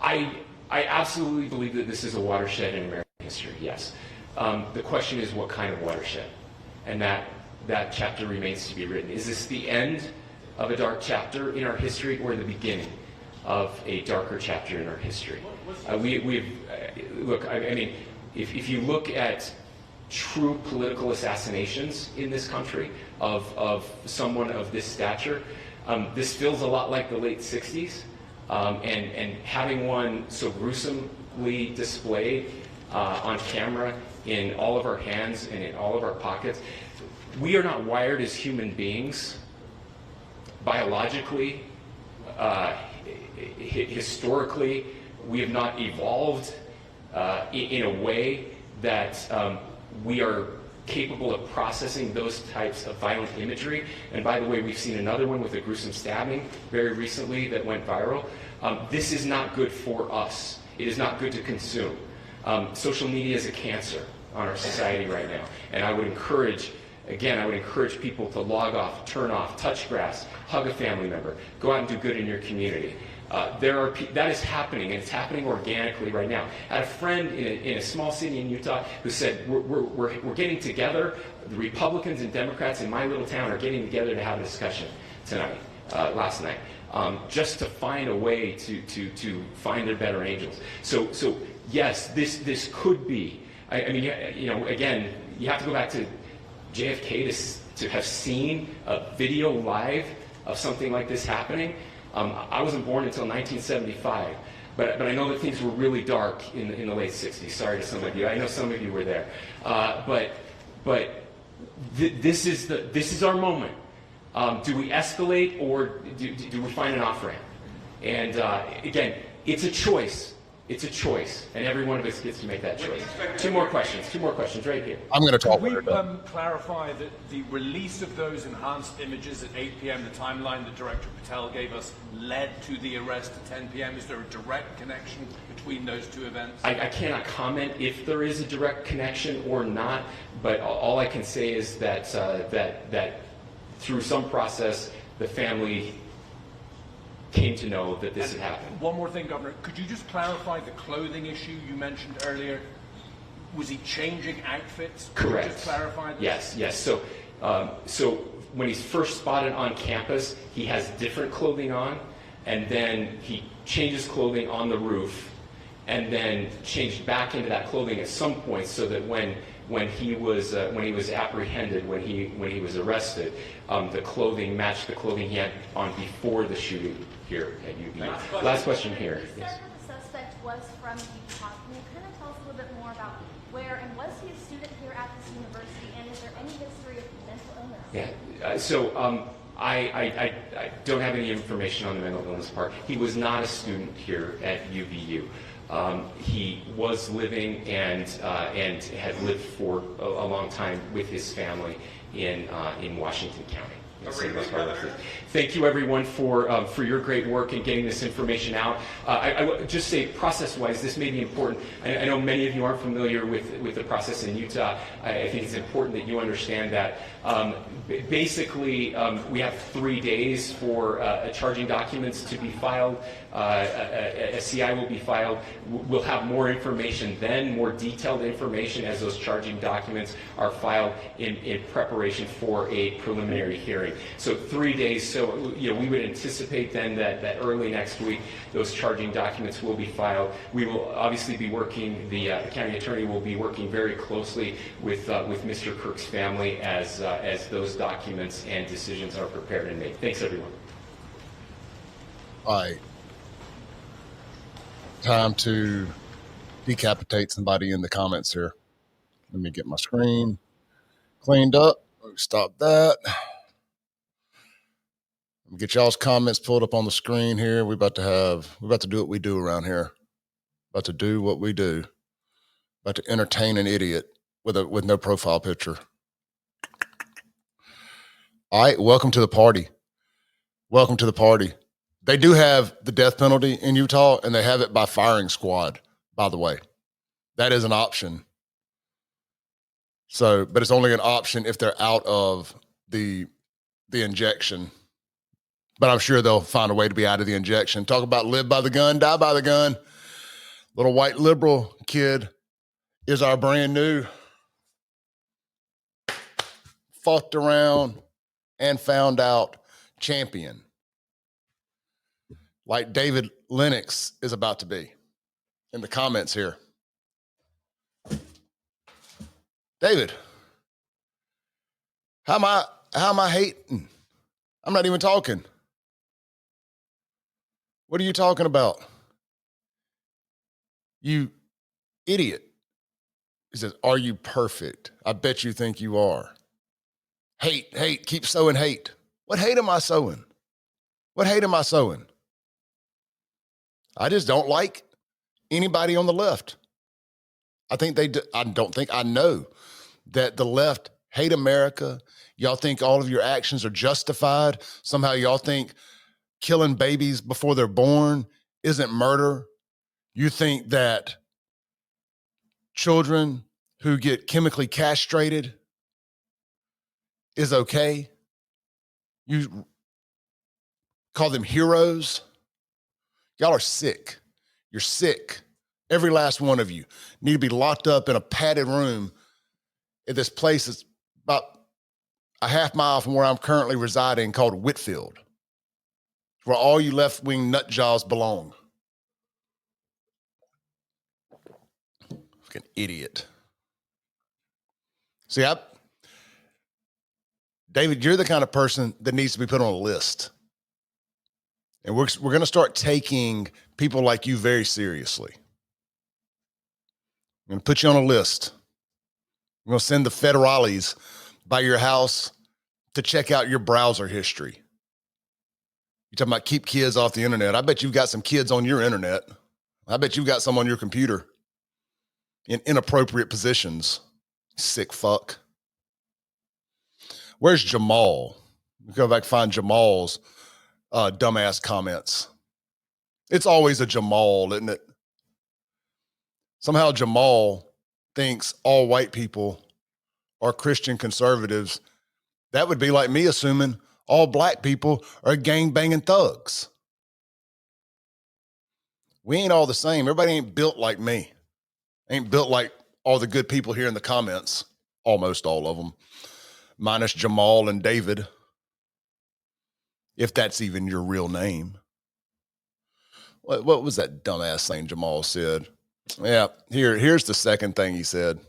history? I absolutely believe that this is a watershed in American history, yes. The question is what kind of watershed? And that chapter remains to be written. Is this the end of a dark chapter in our history or the beginning of a darker chapter in our history? Look, I mean, if you look at true political assassinations in this country of someone of this stature, this feels a lot like the late 60s. And having one so gruesomely displayed on camera in all of our hands and in all of our pockets, we are not wired as human beings biologically, historically. We have not evolved in a way that we are capable of processing those types of violent imagery. And by the way, we've seen another one with a gruesome stabbing very recently that went viral. This is not good for us. It is not good to consume. Social media is a cancer on our society right now. And I would encourage people to log off, turn off, touch grass, hug a family member, go out and do good in your community. That is happening, and it's happening organically right now. I had a friend in a small city in Utah who said, we're getting together, the Republicans and Democrats in my little town are getting together to have a discussion last night, just to find a way to find their better angels. So yes, this could be, I mean, again, you have to go back to JFK to have seen a video live of something like this happening. I wasn't born until 1975, but I know that things were really dark in the late 60s. Sorry to some of you. I know some of you were there. This is our moment. Do we escalate or do we find an off-ramp? And again, it's a choice. It's a choice, and every one of us gets to make that choice. Two more questions right here. I'm going to talk Can we later. clarify that the release of those enhanced images at 8 p.m., the timeline that Director Patel gave us, led to the arrest at 10 p.m.? Is there a direct connection between those two events? I cannot comment if there is a direct connection or not, but all I can say is that through some process, the family came to know that this had happened. One more thing, Governor. Could you just clarify the clothing issue you mentioned earlier? Was he changing outfits? Correct. Just clarify this. Yes. So when he's first spotted on campus, he has different clothing on, and then he changes clothing on the roof, and then changed back into that clothing at some point, so that when he was apprehended, when he was arrested, the clothing matched the clothing he had on before the shooting here at UVU. Last question here. You said that the suspect was from Utah. Can you kind of tell us a little bit more about where, and was he a student here at this university, and is there any history of mental illness? Yeah. So I don't have any information on the mental illness part. He was not a student here at UVU. He was living and had lived for a long time with his family in Washington County. Thank you, everyone, for your great work in getting this information out. I would just say, process-wise, this may be important. I know many of you aren't familiar with the process in Utah. I think it's important that you understand that. Basically, we have 3 days for charging documents to be filed. A CI will be filed. We'll have more information then, more detailed information as those charging documents are filed in preparation for a preliminary hearing. So 3 days. So we would anticipate then that early next week those charging documents will be filed. We will obviously be working. The county attorney will be working very closely with Mr. Kirk's family as those documents and decisions are prepared and made. Thanks, everyone. All right. Time to decapitate somebody in the comments here. Let me get my screen cleaned up. Stop that. Get y'all's comments pulled up on the screen here. We're about to do what we do around here. About to do what we do. About to entertain an idiot with no profile picture. All right, welcome to the party. Welcome to the party. They do have the death penalty in Utah, and they have it by firing squad, by the way. That is an option. So, but it's only an option if they're out of the injection. But I'm sure they'll find a way to be out of the injection. Talk about live by the gun, die by the gun. Little white liberal kid is our brand new fucked around and found out champion. Like David Lennox is about to be in the comments here. David, how am I hating? I'm not even talking. What are you talking about? You idiot. He says, are you perfect? I bet you think you are. Hate, keep sowing hate. What hate am I sowing? What hate am I sowing? I just don't like anybody on the left. I know that the left hate America. Y'all think all of your actions are justified. Somehow y'all think killing babies before they're born isn't murder. You think that children who get chemically castrated is okay. You call them heroes. Y'all are sick. You're sick. Every last one of you need to be locked up in a padded room at this place that's about a half mile from where I'm currently residing called Whitfield, where all you left-wing nut jaws belong. Fucking idiot. See, David, you're the kind of person that needs to be put on a list. And we're going to start taking people like you very seriously. I'm going to put you on a list. I'm going to send the federales by your house to check out your browser history. You're talking about keep kids off the internet. I bet you've got some kids on your internet. I bet you've got some on your computer in inappropriate positions. Sick fuck. Where's Jamal? Go back and find Jamal's dumbass comments. It's always a Jamal, isn't it? Somehow Jamal thinks all white people are Christian conservatives. That would be like me assuming all black people are gang-banging thugs. We ain't all the same. Everybody ain't built like me. Ain't built like all the good people here in the comments, almost all of them, minus Jamal and David, if that's even your real name. What was that dumbass thing Jamal said? Yeah, here's the second thing he said.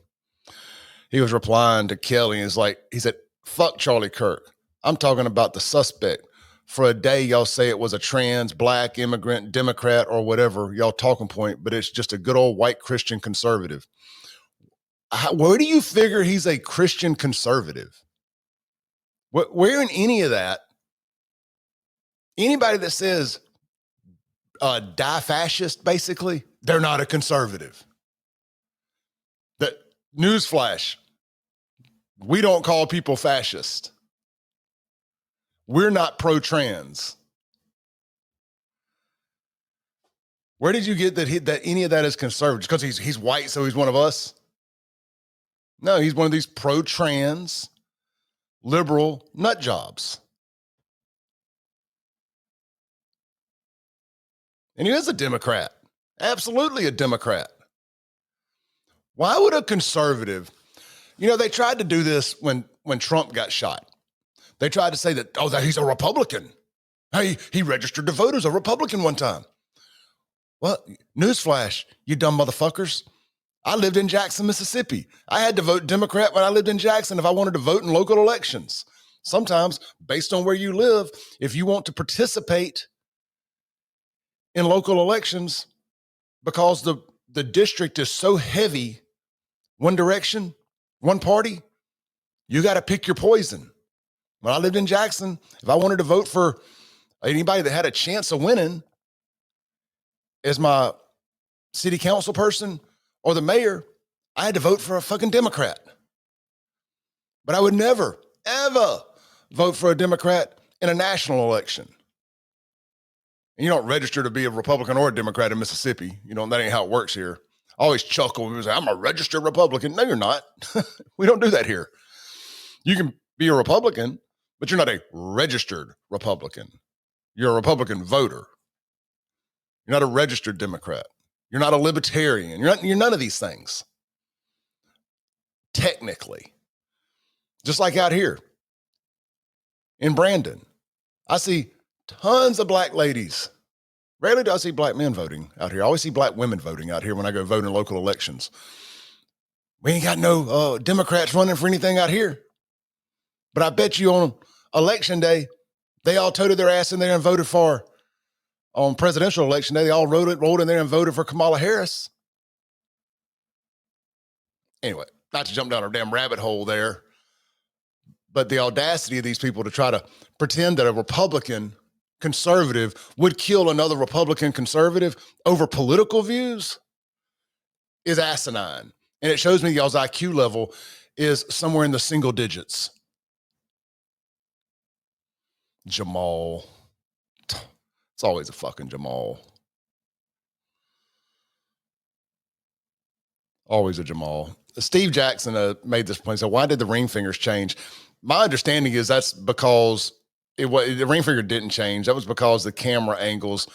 He was replying to Kelly, and he said, fuck Charlie Kirk. I'm talking about the suspect. For a day, y'all say it was a trans, black, immigrant, Democrat, or whatever, y'all talking point, but it's just a good old white Christian conservative. Where do you figure he's a Christian conservative? Where in any of that, anybody that says die fascist, basically, they're not a conservative. Newsflash, we don't call people fascist. We're not pro-trans. Where did you get that any of that is conservative? Because he's white, so he's one of us? No, he's one of these pro-trans, liberal nut jobs. And he is a Democrat. Absolutely a Democrat. Why would a conservative, they tried to do this when Trump got shot. They tried to say that he's a Republican. Hey, he registered to vote as a Republican one time. Well, newsflash, you dumb motherfuckers. I lived in Jackson, Mississippi. I had to vote Democrat when I lived in Jackson if I wanted to vote in local elections. Sometimes, based on where you live, if you want to participate in local elections, because the district is so heavy, one direction, one party, you got to pick your poison. When I lived in Jackson, if I wanted to vote for anybody that had a chance of winning as my city council person or the mayor, I had to vote for a fucking Democrat. But I would never, ever vote for a Democrat in a national election. And you don't register to be a Republican or a Democrat in Mississippi. That ain't how it works here. I always chuckle when people say, I'm a registered Republican. No, you're not. We don't do that here. You can be a Republican, but you're not a registered Republican. You're a Republican voter. You're not a registered Democrat. You're not a libertarian. You're none of these things. Technically. Just like out here in Brandon, I see tons of black ladies. Rarely do I see black men voting out here. I always see black women voting out here when I go vote in local elections. We ain't got no Democrats running for anything out here. But I bet you on election day, they all toted their ass in there and voted for, on presidential election day, they all rolled in there and voted for Kamala Harris. Anyway, not to jump down a damn rabbit hole there, but the audacity of these people to try to pretend that a Republican conservative would kill another Republican conservative over political views is asinine. And it shows me y'all's IQ level is somewhere in the single digits. Jamal. It's always a fucking Jamal. Always a Jamal. Steve Jackson made this point. So why did the ring fingers change? My understanding is that's because the ring finger didn't change. That was because the camera angles,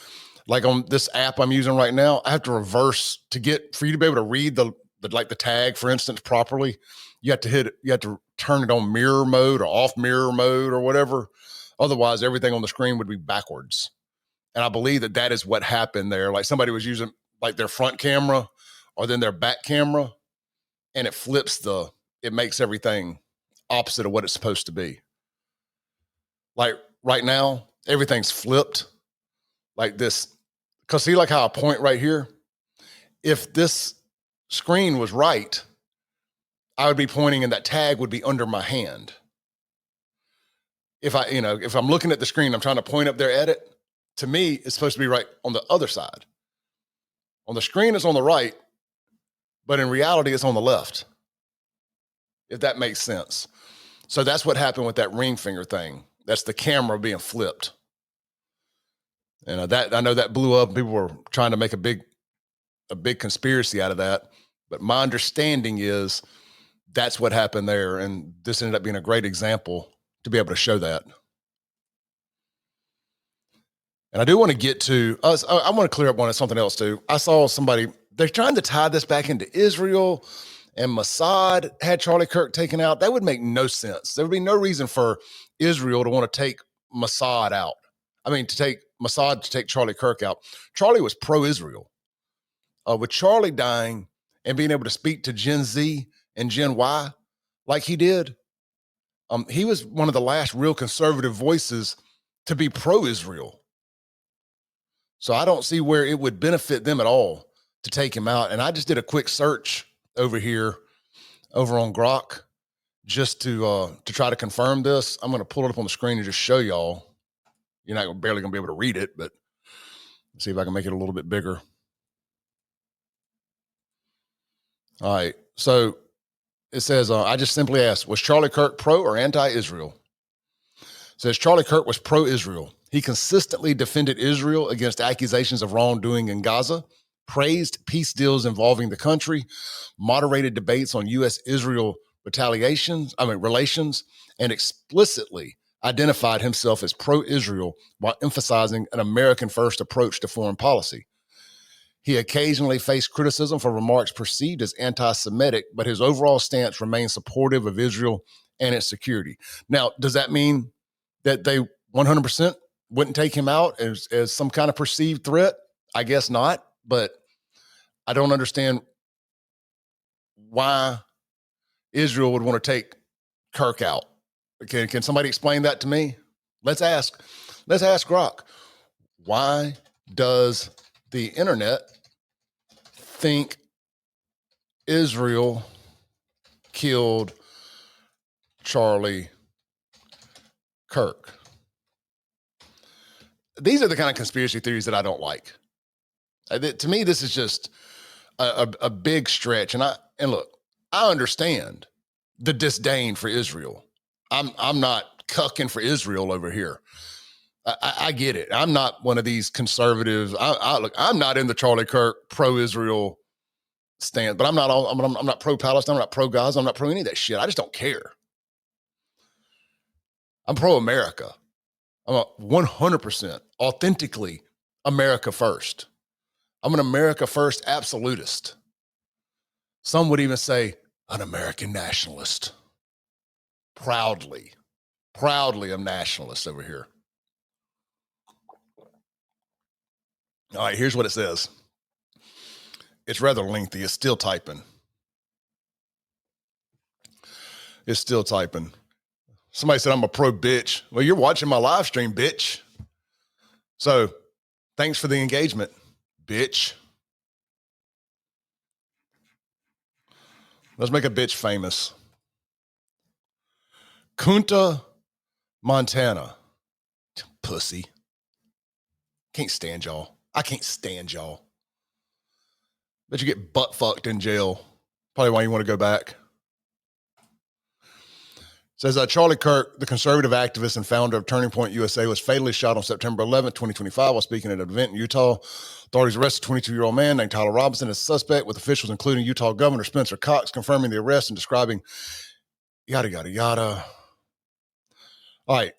like on this app I'm using right now, I have to reverse for you to be able to read the tag, for instance, properly. You have to turn it on mirror mode or off mirror mode or whatever. Otherwise, everything on the screen would be backwards. And I believe that is what happened there. Like somebody was using like their front camera or then their back camera, and it makes everything opposite of what it's supposed to be. Like right now, everything's flipped like this. Because see, like how I point right here? If this screen was right, I would be pointing and that tag would be under my hand. If I'm looking at the screen, I'm trying to point up there at it. To me, it's supposed to be right on the other side. On the screen, it's on the right, but in reality, it's on the left. If that makes sense. So that's what happened with that ring finger thing. That's the camera being flipped. And I know that blew up. People were trying to make a big conspiracy out of that. But my understanding is that's what happened there. And this ended up being a great example to be able to show that. And I do want to get to, I want to clear up something else too. I saw somebody, they're trying to tie this back into Israel and Mossad had Charlie Kirk taken out, that would make no sense. There would be no reason for Israel to want to take Mossad out. I mean, to take Mossad to take Charlie Kirk out. Charlie was pro-Israel. With Charlie dying and being able to speak to Gen Z and Gen Y like he did, he was one of the last real conservative voices to be pro-Israel. So I don't see where it would benefit them at all to take him out. And I just did a quick search over here, over on Grok, just to try to confirm this. I'm going to pull it up on the screen and just show y'all. You're not barely going to be able to read it, but let's see if I can make it a little bit bigger. All right. So it says, I just simply asked, was Charlie Kirk pro or anti-Israel? It says Charlie Kirk was pro-Israel. He consistently defended Israel against accusations of wrongdoing in Gaza, praised peace deals involving the country, moderated debates on U.S.-Israel relations, and explicitly identified himself as pro-Israel while emphasizing an American-first approach to foreign policy. He occasionally faced criticism for remarks perceived as anti-Semitic, but his overall stance remained supportive of Israel and its security. Now, does that mean that they 100% wouldn't take him out as some kind of perceived threat? I guess not, but I don't understand why Israel would want to take Kirk out. Can somebody explain that to me? Let's ask Grok. Why does the internet think Israel killed Charlie Kirk? These are the kind of conspiracy theories that I don't like. To me, this is just a big stretch. And look, I understand the disdain for Israel. I'm not cucking for Israel over here. I get it. I'm not one of these conservatives. Look, I'm not in the Charlie Kirk pro-Israel stance, but I'm not pro-Palestine. I'm not pro-Gaza. I'm not pro any of that shit. I just don't care. I'm pro-America. I'm a 100% authentically America first. I'm an America first absolutist. Some would even say an American nationalist. Proudly a nationalist over here. All right, here's what it says. It's rather lengthy. It's still typing. Somebody said I'm a pro bitch. Well, you're watching my live stream, bitch. So thanks for the engagement, bitch. Let's make a bitch famous. Kunta, Montana. Pussy. Can't stand y'all. I can't stand y'all. Bet you get butt fucked in jail. Probably why you want to go back. Says Charlie Kirk, the conservative activist and founder of Turning Point USA, was fatally shot on September 11th, 2025 while speaking at an event in Utah. Authorities arrested a 22-year-old man named Tyler Robinson as a suspect, with officials including Utah Governor Spencer Cox confirming the arrest and describing yada, yada, yada. All right.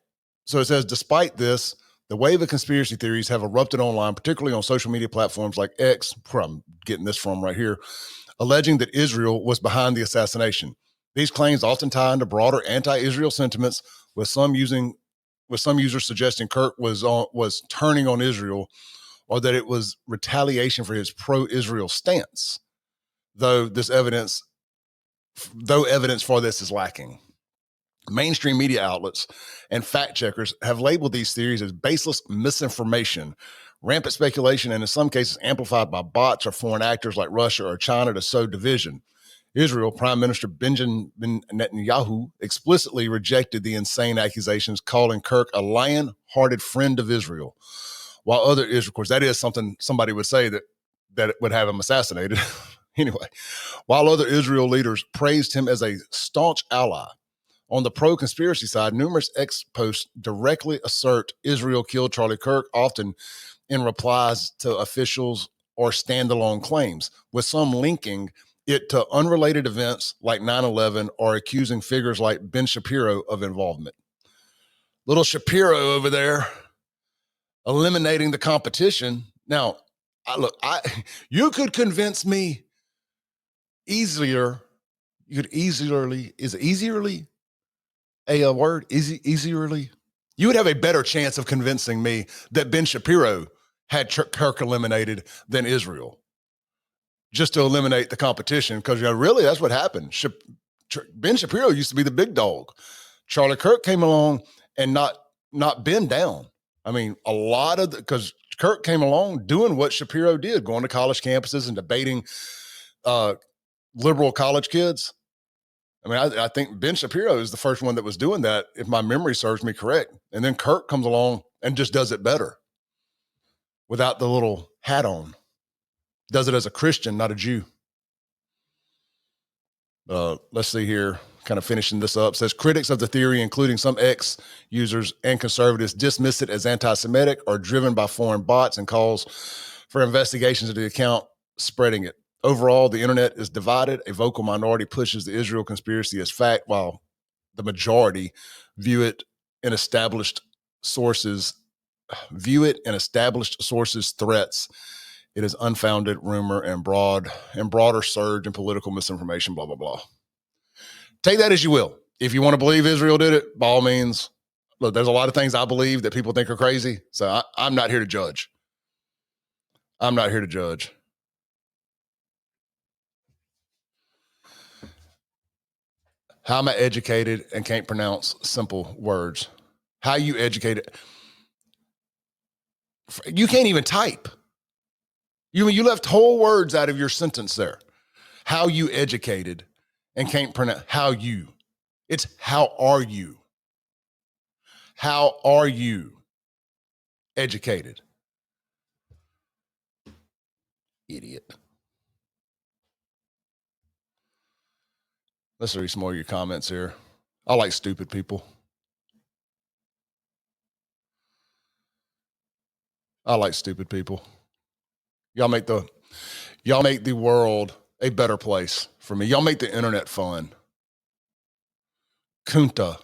So it says, despite this, the wave of conspiracy theories have erupted online, particularly on social media platforms like X, where I'm getting this from right here, alleging that Israel was behind the assassination. These claims often tie into broader anti-Israel sentiments, with some users suggesting Kirk was turning on Israel, or that it was retaliation for his pro-Israel stance, though evidence for this is lacking. Mainstream media outlets and fact checkers have labeled these theories as baseless misinformation, rampant speculation, and in some cases amplified by bots or foreign actors like Russia or China to sow division. Israel Prime Minister Benjamin Netanyahu explicitly rejected the insane accusations, calling Kirk a lion-hearted friend of Israel. While other Israel, of course, that is something somebody would say that would have him assassinated. Anyway, while other Israel leaders praised him as a staunch ally. On the pro-conspiracy side, numerous X posts directly assert Israel killed Charlie Kirk, often in replies to officials or standalone claims, with some linking it to unrelated events like 9/11 or accusing figures like Ben Shapiro of involvement. Little Shapiro over there eliminating the competition. Now, you could convince me easier You could easily, is easierly a word? Easierly? You would have a better chance of convincing me that Ben Shapiro had Kirk eliminated than Israel, just to eliminate the competition. Because really, that's what happened. Ben Shapiro used to be the big dog. Charlie Kirk came along and not Ben down. I mean, a lot of because Kirk came along doing what Shapiro did, going to college campuses and debating liberal college kids. I mean, I think Ben Shapiro is the first one that was doing that, if my memory serves me correct. And then Kirk comes along and just does it better without the little hat on. Does it as a Christian, not a Jew. Let's see here, kind of finishing this up. Says critics of the theory, including some ex-users and conservatives, dismiss it as anti-Semitic or driven by foreign bots and calls for investigations into the account spreading it. Overall, the internet is divided. A vocal minority pushes the Israel conspiracy as fact, while the majority view it in established sources threats. It is unfounded rumor and broader surge in political misinformation, blah, blah, blah. Take that as you will. If you want to believe Israel did it, by all means. Look, there's a lot of things I believe that people think are crazy. So I'm not here to judge. I'm not here to judge. How am I educated and can't pronounce simple words? How you educated? You can't even type. You left whole words out of your sentence there. How you educated and can't pronounce how you. It's how are you? How are you educated? Idiot. Let's read some more of your comments here. I like stupid people. I like stupid people. Y'all make the world a better place for me. Y'all make the internet fun. Kunta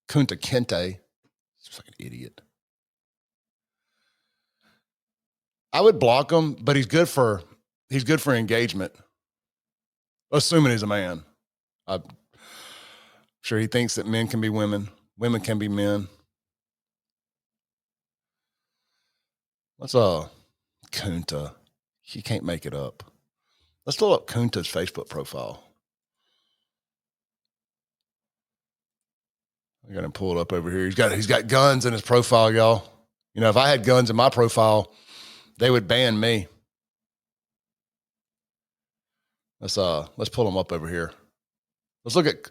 Kinte. Fucking idiot. I would block him, but he's good for engagement. Assuming he's a man. I'm sure he thinks that men can be women. Women can be men. What's Kunta? He can't make it up. Let's look up Kunta's Facebook profile. I got him pulled up over here. He's got guns in his profile, y'all. You know, if I had guns in my profile, they would ban me. Let's pull him up over here. Let's look at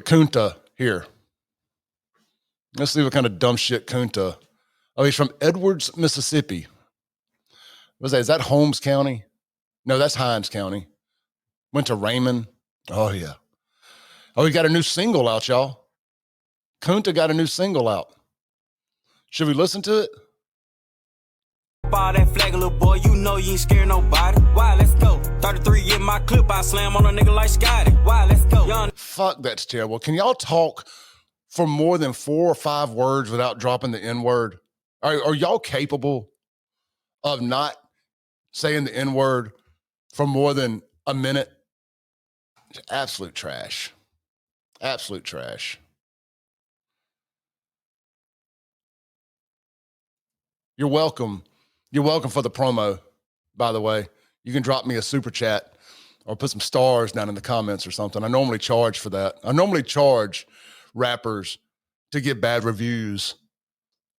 Kunta here. Let's see what kind of dumb shit Kunta. Oh, he's from Edwards, Mississippi. What's that? Is that Holmes County? No, that's Hines County. Went to Raymond. Oh, yeah. Oh, he got a new single out, y'all. Kunta got a new single out. Should we listen to it? Ball that flag, little boy, you know you ain't scared nobody. Why, let's go. 33 in my clip, I slam on a nigga like Scotty. Why, let's go. Fuck, that's terrible. Can y'all talk for more than 4 or 5 words without dropping the N-word? Are y'all capable of not saying the N-word for more than a minute? Absolute trash. Absolute trash. You're welcome. You're welcome for the promo, by the way. You can drop me a super chat or put some stars down in the comments or something. I normally charge for that. I normally charge rappers to get bad reviews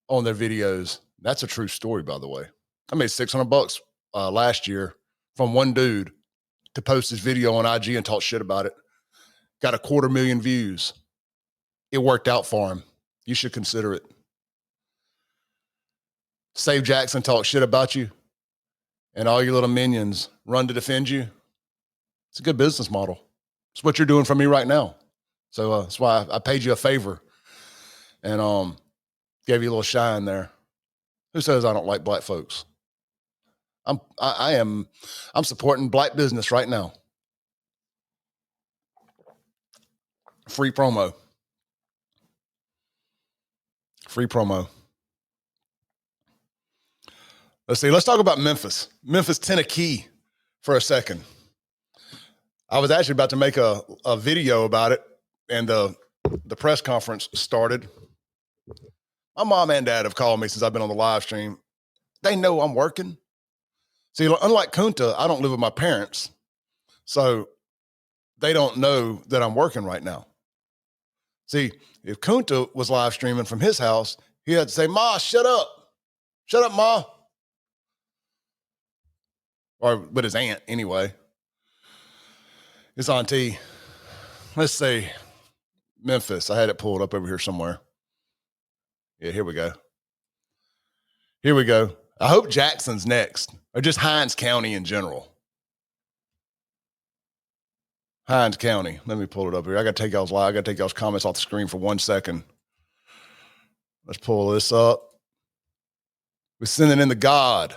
on their videos. That's a true story, by the way. I made $600 last year from one dude to post his video on IG and talk shit about it. Got 250,000 views. It worked out for him. You should consider it. Save Jackson talk shit about you, and all your little minions run to defend you. It's a good business model. It's what you're doing for me right now. So that's why I paid you a favor and gave you a little shine there. Who says I don't like black folks? I'm supporting black business right now. Free promo. Free promo. Let's see. Let's talk about Memphis. Memphis, Tennessee for a second. I was actually about to make a video about it, and the press conference started. My mom and dad have called me since I've been on the live stream. They know I'm working. See, unlike Kunta, I don't live with my parents, so they don't know that I'm working right now. See, if Kunta was live streaming from his house, he had to say, "Ma, shut up. Shut up, Ma." Or with his aunt, anyway. His auntie. Let's see. Memphis. I had it pulled up over here somewhere. Yeah, here we go. Here we go. I hope Jackson's next, or just Hinds County in general. Hinds County. Let me pull it up here. I got to take y'all's live. I got to take y'all's comments off the screen for 1 second. Let's pull this up. We're sending in the God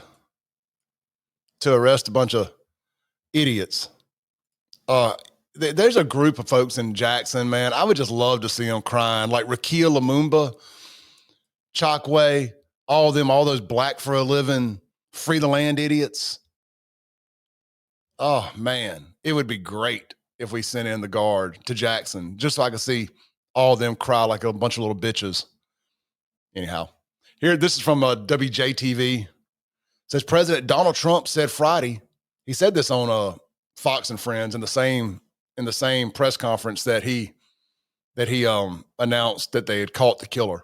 to arrest a bunch of idiots. There's a group of folks in Jackson, man. I would just love to see them crying, like Rakia Lumumba, Chokwe, all those black for a living, free the land idiots. Oh, man, it would be great if we sent in the Guard to Jackson, just so I could see all of them cry like a bunch of little bitches. Anyhow, here, this is from WJTV. It says President Donald Trump said Friday, he said this on Fox and Friends in the same press conference that he announced that they had caught the killer.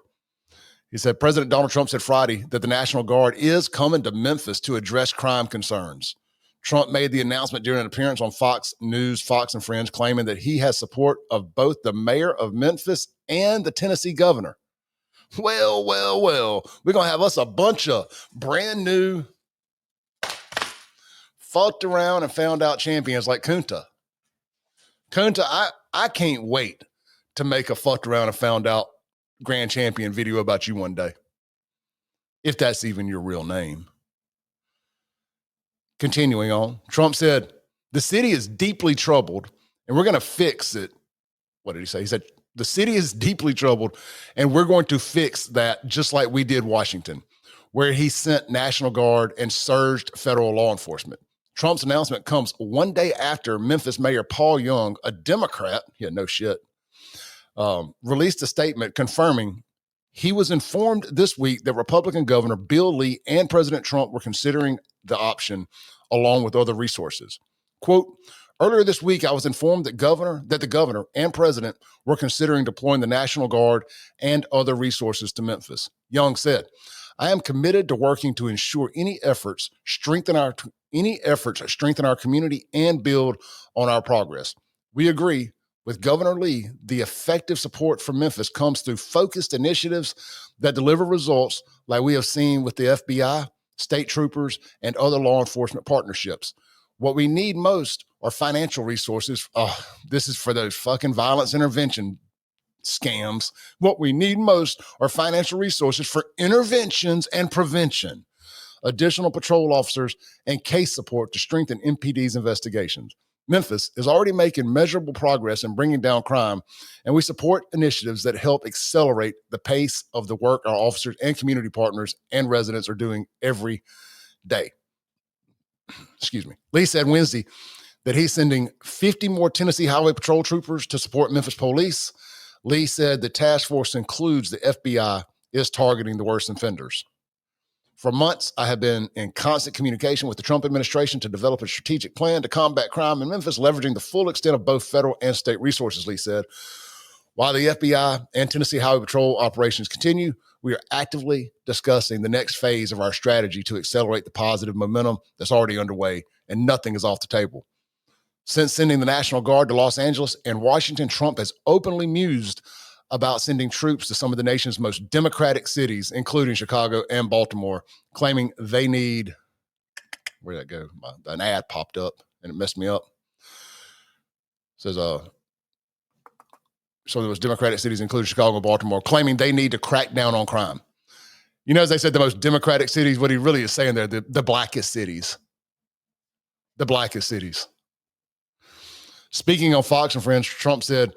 He said, President Donald Trump said Friday that the National Guard is coming to Memphis to address crime concerns. Trump made the announcement during an appearance on Fox News, Fox and Friends, claiming that he has support of both the mayor of Memphis and the Tennessee governor. Well, we're going to have us a bunch of brand new, fucked around and found out champions like Kunta. Kunta, I can't wait to make a fucked around and found out grand champion video about you one day, if that's even your real name. Continuing on, Trump said, the city is deeply troubled and we're going to fix it. What did he say? He said, the city is deeply troubled and we're going to fix that just like we did Washington, where he sent National Guard and surged federal law enforcement. Trump's announcement comes one day after Memphis Mayor Paul Young, a Democrat, no shit, released a statement confirming he was informed this week that Republican Governor Bill Lee and President Trump were considering the option along with other resources. Quote, earlier this week, I was informed that the governor and president were considering deploying the National Guard and other resources to Memphis. Young said, I am committed to working to ensure any efforts strengthen our community and build on our progress. We agree with Governor Lee, the effective support for Memphis comes through focused initiatives that deliver results like we have seen with the FBI, state troopers, and other law enforcement partnerships. What we need most are financial resources. This is for those fucking violence intervention scams. What we need most are financial resources for interventions and prevention, additional patrol officers, and case support to strengthen MPD's investigations. Memphis is already making measurable progress in bringing down crime, and we support initiatives that help accelerate the pace of the work our officers and community partners and residents are doing every day. Excuse me. Lee said Wednesday that he's sending 50 more Tennessee Highway Patrol troopers to support Memphis police. Lee said the task force includes the FBI is targeting the worst offenders. For months, I have been in constant communication with the Trump administration to develop a strategic plan to combat crime in Memphis, leveraging the full extent of both federal and state resources, Lee said. While the FBI and Tennessee Highway Patrol operations continue, we are actively discussing the next phase of our strategy to accelerate the positive momentum that's already underway, and nothing is off the table. Since sending the National Guard to Los Angeles and Washington, Trump has openly mused about sending troops to some of the nation's most democratic cities, including Chicago and Baltimore, claiming they need, where'd that go? An ad popped up and it messed me up. It says, some of those democratic cities, including Chicago and Baltimore, claiming they need to crack down on crime. You know, as they said, the most democratic cities, what he really is saying there, the blackest cities. The blackest cities. Speaking on Fox and Friends, Trump said,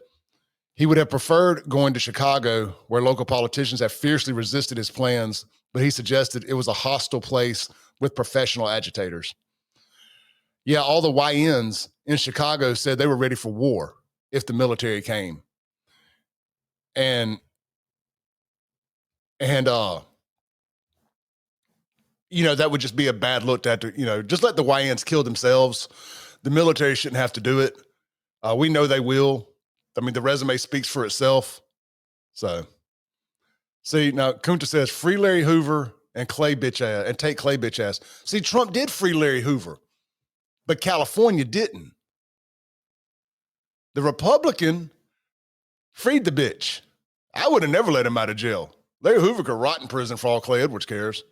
he would have preferred going to Chicago, where local politicians have fiercely resisted his plans, but he suggested it was a hostile place with professional agitators. Yeah, all the YNs in Chicago said they were ready for war if the military came. And that would just be a bad look at, just let the YNs kill themselves. The military shouldn't have to do it. We know they will. I mean, the resume speaks for itself. So, see, now Kunta says, free Larry Hoover and Clay bitch ass, and take Clay bitch ass. See, Trump did free Larry Hoover, but California didn't. The Republican freed the bitch. I would have never let him out of jail. Larry Hoover could rot in prison for all Clay Edwards cares.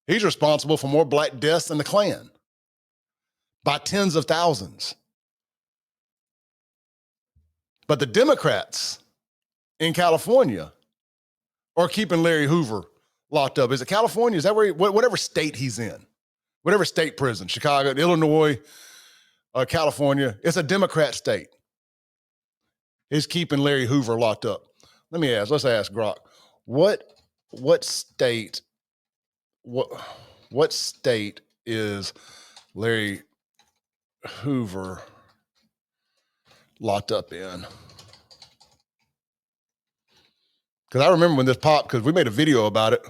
He's responsible for more black deaths than the Klan by tens of thousands. But the Democrats in California are keeping Larry Hoover locked up. Is it California? Is that where whatever state he's in, whatever state prison, Chicago, Illinois, California, it's a Democrat state. Is keeping Larry Hoover locked up. Let's ask Grok, what state is Larry Hoover locked up in? Because I remember when this popped, because we made a video about it.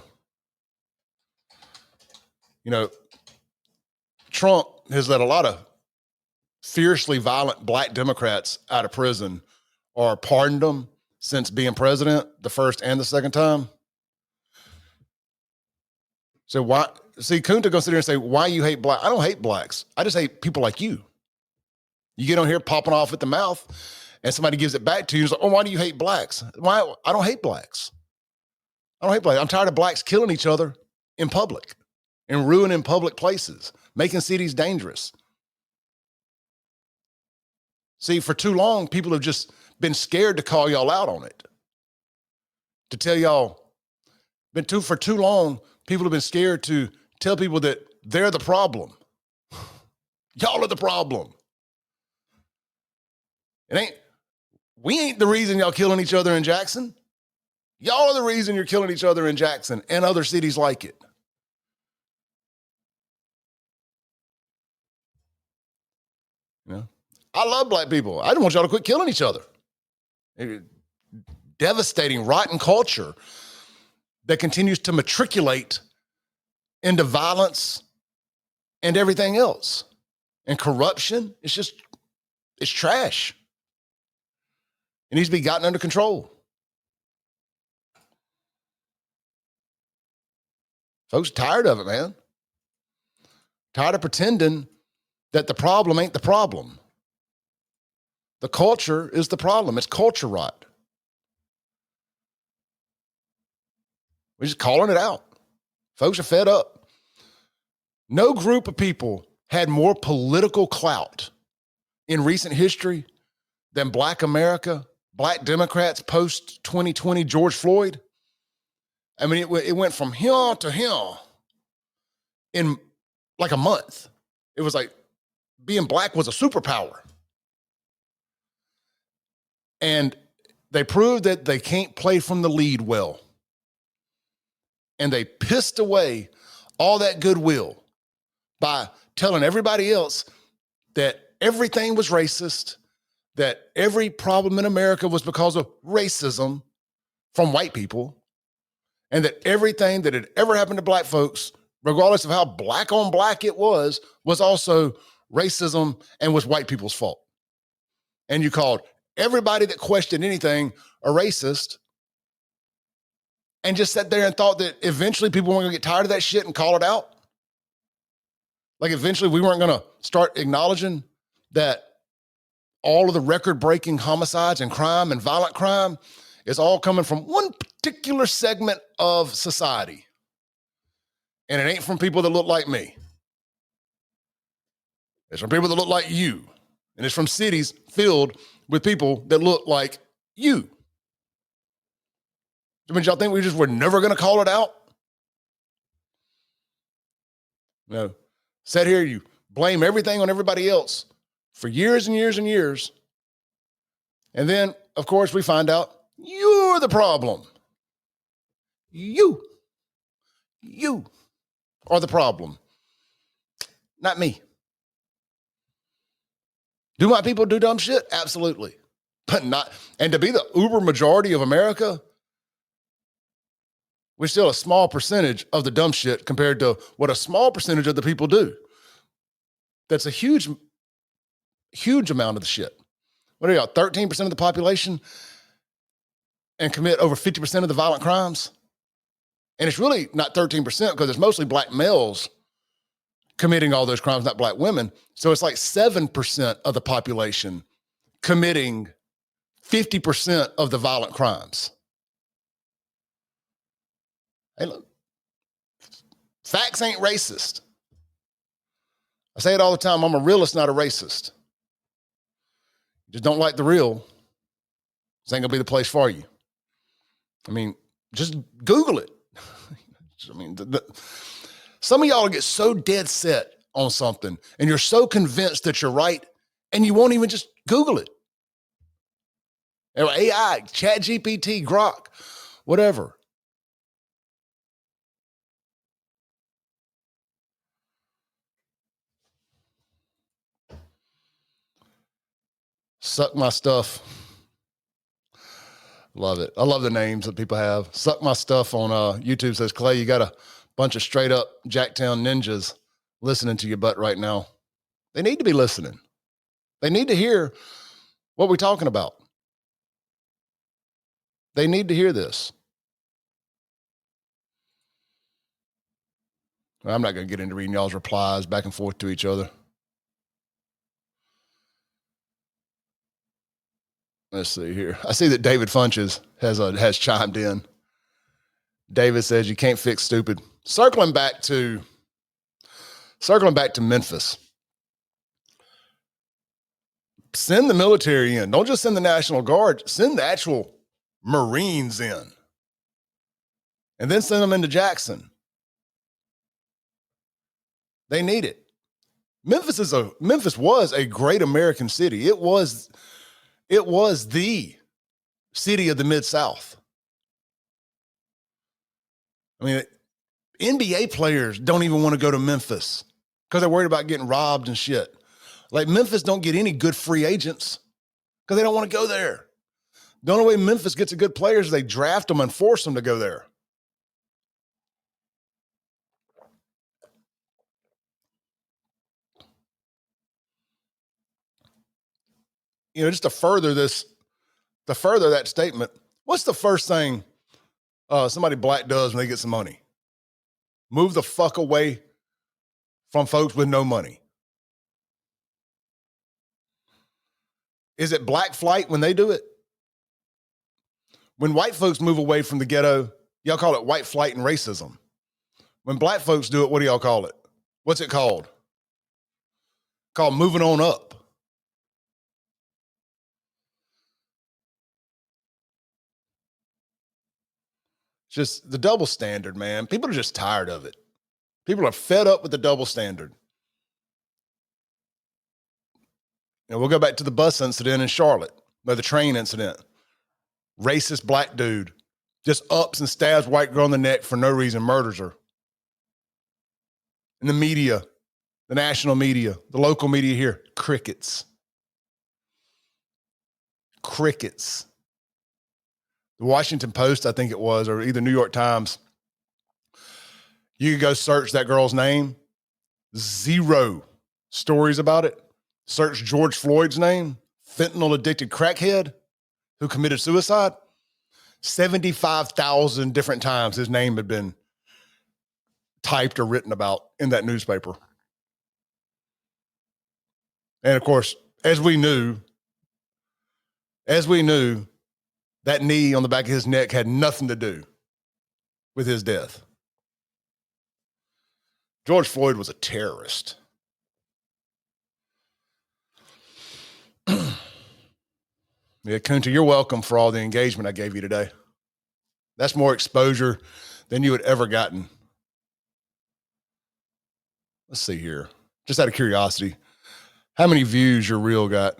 Trump has let a lot of fiercely violent black Democrats out of prison or pardoned them since being president the first and the second time. So Kunta gonna sit here and say, why you hate black? I don't hate blacks. I just hate people like you. You get on here popping off at the mouth and somebody gives it back to you. It's like, oh, why do you hate blacks? Why? I don't hate blacks. I'm tired of blacks killing each other in public and ruining public places, making cities dangerous. See, for too long, people have just been scared to call y'all out on it. To tell y'all, for too long, people have been scared to tell people that they're the problem. Y'all are the problem. We ain't the reason y'all killing each other in Jackson. Y'all are the reason you're killing each other in Jackson and other cities like it. I love black people. I just want y'all to quit killing each other. Devastating, rotten culture that continues to matriculate into violence and everything else. And corruption, it's trash. It needs to be gotten under control. Folks, tired of it, man. Tired of pretending that the problem ain't the problem. The culture is the problem. It's culture rot. We're just calling it out. Folks are fed up. No group of people had more political clout in recent history than Black America, Black Democrats post-2020 George Floyd. I mean, it went from here to here in like a month. It was like being black was a superpower. And they proved that they can't play from the lead well. And they pissed away all that goodwill by telling everybody else that everything was racist, that every problem in America was because of racism from white people, and that everything that had ever happened to black folks, regardless of how black on black it was also racism and was white people's fault. And you called everybody that questioned anything a racist, and just sat there and thought that eventually people weren't gonna get tired of that shit and call it out. Like eventually we weren't gonna start acknowledging that all of the record-breaking homicides and crime and violent crime is all coming from one particular segment of society. And it ain't from people that look like me. It's from people that look like you. And it's from cities filled with people that look like you. I mean, y'all think we just were never going to call it out? No. Sat here, you blame everything on everybody else for years and years and years. And then, of course, we find out you're the problem. You are the problem. Not me. Do my people do dumb shit? Absolutely. But not, and to be the uber majority of America, we're still a small percentage of the dumb shit compared to what a small percentage of the people do. That's a huge amount of the shit. What are y'all, 13% of the population and commit over 50% of the violent crimes? And it's really not 13% because it's mostly black males committing all those crimes, not black women. So it's like 7% of the population committing 50% of the violent crimes. Hey, look, facts ain't racist. I say it all the time. I'm a realist, not a racist. You just don't like the real. This ain't gonna be the place for you. I mean, just Google it. I mean, some of y'all get so dead set on something and you're so convinced that you're right and you won't even just Google it. AI, ChatGPT, Grok, whatever. Suck my stuff. Love it. I love the names that people have. Suck my stuff on YouTube says, Clay, you got a bunch of straight up Jacktown ninjas listening to your butt right now. They need to be listening. They need to hear what we're talking about. They need to hear this. I'm not going to get into reading y'all's replies back and forth to each other. Let's see here. I see that David Funches has chimed in. David says you can't fix stupid. Circling back to Memphis. Send the military in. Don't just send the National Guard. Send the actual Marines in. And then send them into Jackson. They need it. Memphis was a great American city. It was the city of the Mid-South. I mean, NBA players don't even want to go to Memphis because they're worried about getting robbed and shit. Like Memphis don't get any good free agents because they don't want to go there. The only way Memphis gets a good players is they draft them and force them to go there. You know, just to further that statement, what's the first thing somebody black does when they get some money? Move the fuck away from folks with no money. Is it black flight when they do it? When white folks move away from the ghetto, y'all call it white flight and racism. When black folks do it, what do y'all call it? What's it called? Called moving on up. Just the double standard, man. People are just tired of it. People are fed up with the double standard. And we'll go back to the bus incident in Charlotte, or the train incident. Racist black dude just ups and stabs white girl in the neck for no reason, murders her. And the media, the national media, the local media here, crickets. Crickets. The Washington Post, I think it was, or either New York Times, you could go search that girl's name. 0 stories about it. Search George Floyd's name, fentanyl-addicted crackhead who committed suicide. 75,000 different times his name had been typed or written about in that newspaper. And of course, as we knew, that knee on the back of his neck had nothing to do with his death. George Floyd was a terrorist. Yeah, Kunta, you're welcome for all the engagement I gave you today. That's more exposure than you had ever gotten. Let's see here. Just out of curiosity, how many views your reel got?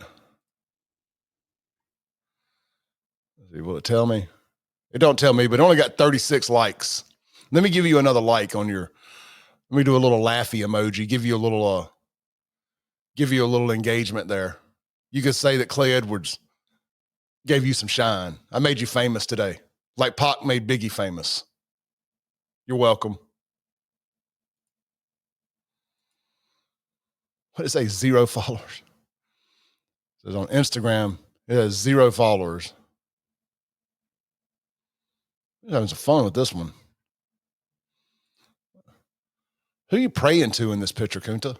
Let's see, will it tell me? It don't tell me, but it only got 36 likes. Let me give you another like on your, let me do a little laughy emoji, give you a little engagement there. you could say that Clay Edwards gave you some shine. I made you famous today, like Pac made Biggie famous. You're welcome. What did it say? 0 followers. It says on Instagram, it has 0 followers. We're having some fun with this one. Who are you praying to in this picture, Kunta?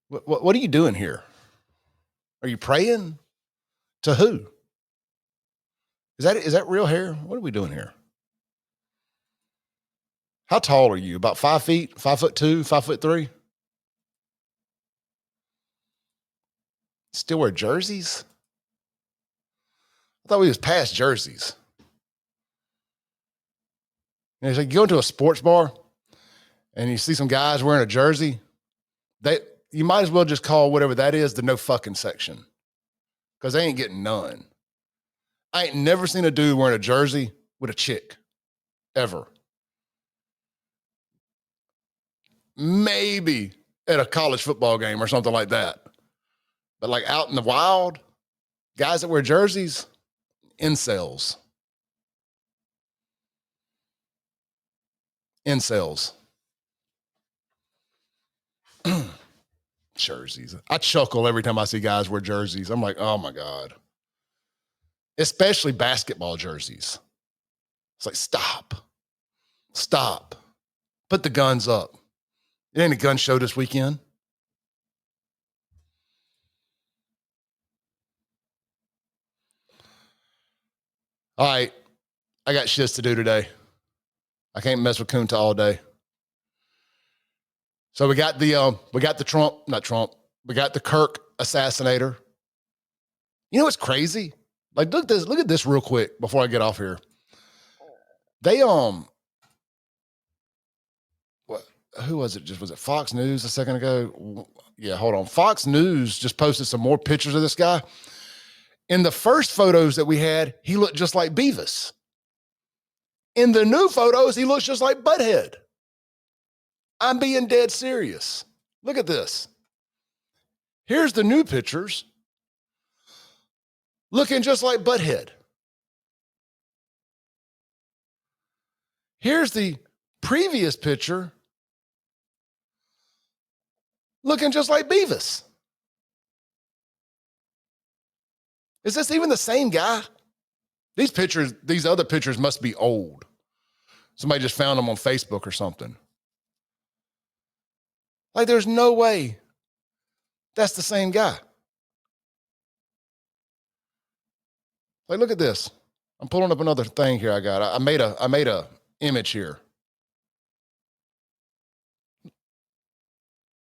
What are you doing here? Are you praying to who? Is that real hair? What are we doing here? How tall are you? About 5 feet? 5'2", 5'3"? Still wear jerseys? I thought we was past jerseys. And it's like you go into a sports bar and you see some guys wearing a jersey, you might as well just call whatever that is the no fucking section, because they ain't getting none. I ain't never seen a dude wearing a jersey with a chick, ever. Maybe at a college football game or something like that. But like out in the wild, guys that wear jerseys, incels. Incels. Jerseys. I chuckle every time I see guys wear jerseys. I'm like, oh my God. Especially basketball jerseys. It's like, stop. Stop. Put the guns up. It ain't a gun show this weekend. All right. I got shits to do today. I can't mess with Kunta all day. So we got the Kirk assassinator. You know what's crazy? Like, look at this real quick before I get off here. They who was it? Was it Fox News a second ago? Yeah, hold on. Fox News just posted some more pictures of this guy. In the first photos that we had, he looked just like Beavis. In the new photos, he looks just like Butthead. I'm being dead serious. Look at this. Here's the new pictures. Looking just like Butthead. Here's the previous picture. Looking just like Beavis. Is this even the same guy? These other pictures must be old. Somebody just found them on Facebook or something. Like, there's no way that's the same guy. Like, look at this. I'm pulling up another thing here I got. I made a image here.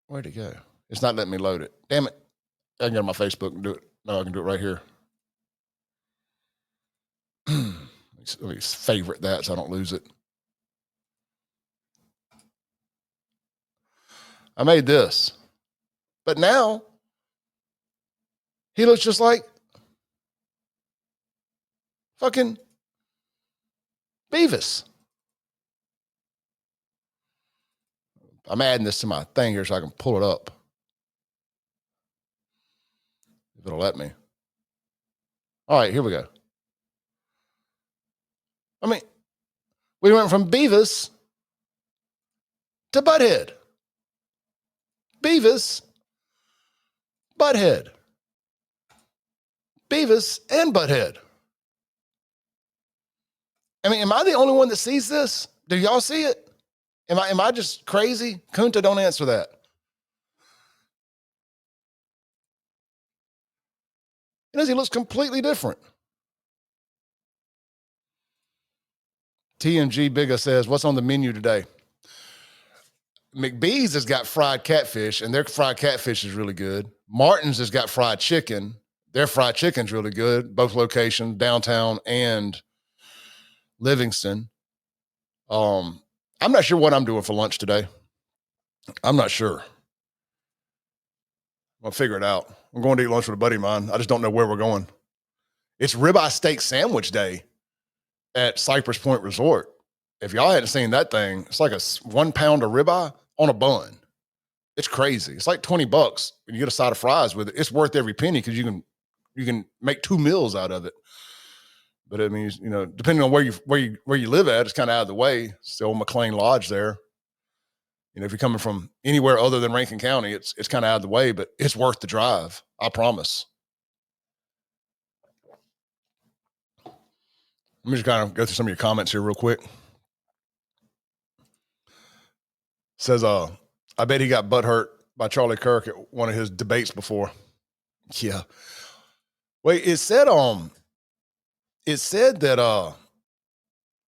Where'd it go? It's not letting me load it. Damn it. I can go to my Facebook and do it. No, I can do it right here. Let me favorite that so I don't lose it. I made this. But now, he looks just like fucking Beavis. I'm adding this to my thing here so I can pull it up. If it'll let me. All right, here we go. I mean, we went from Beavis to Butthead. Beavis, Butthead. Beavis and Butthead. I mean, am I the only one that sees this? Do y'all see it? Am I just crazy? Kunta, don't answer that. He looks completely different. TMG Bigga says, what's on the menu today? McBee's has got fried catfish, and their fried catfish is really good. Martin's has got fried chicken. Their fried chicken's really good. Both locations, downtown and Livingston. I'm not sure what I'm doing for lunch today. I'm not sure. I'll figure it out. I'm going to eat lunch with a buddy of mine. I just don't know where we're going. It's ribeye steak sandwich day at Cypress Point Resort. If y'all hadn't seen that thing, it's like a 1 pound of ribeye on a bun. It's crazy. It's like $20 when you get a side of fries with it. It's worth every penny because you can make 2 meals out of it. But I mean, you know, depending on where you live at, it's kind of out of the way. It's the old McLean Lodge there. You know, if you're coming from anywhere other than Rankin County, it's kind of out of the way, but it's worth the drive. I promise. Let me just kind of go through some of your comments here real quick. Says, I bet he got butthurt by Charlie Kirk at one of his debates before. Yeah. Wait, it said that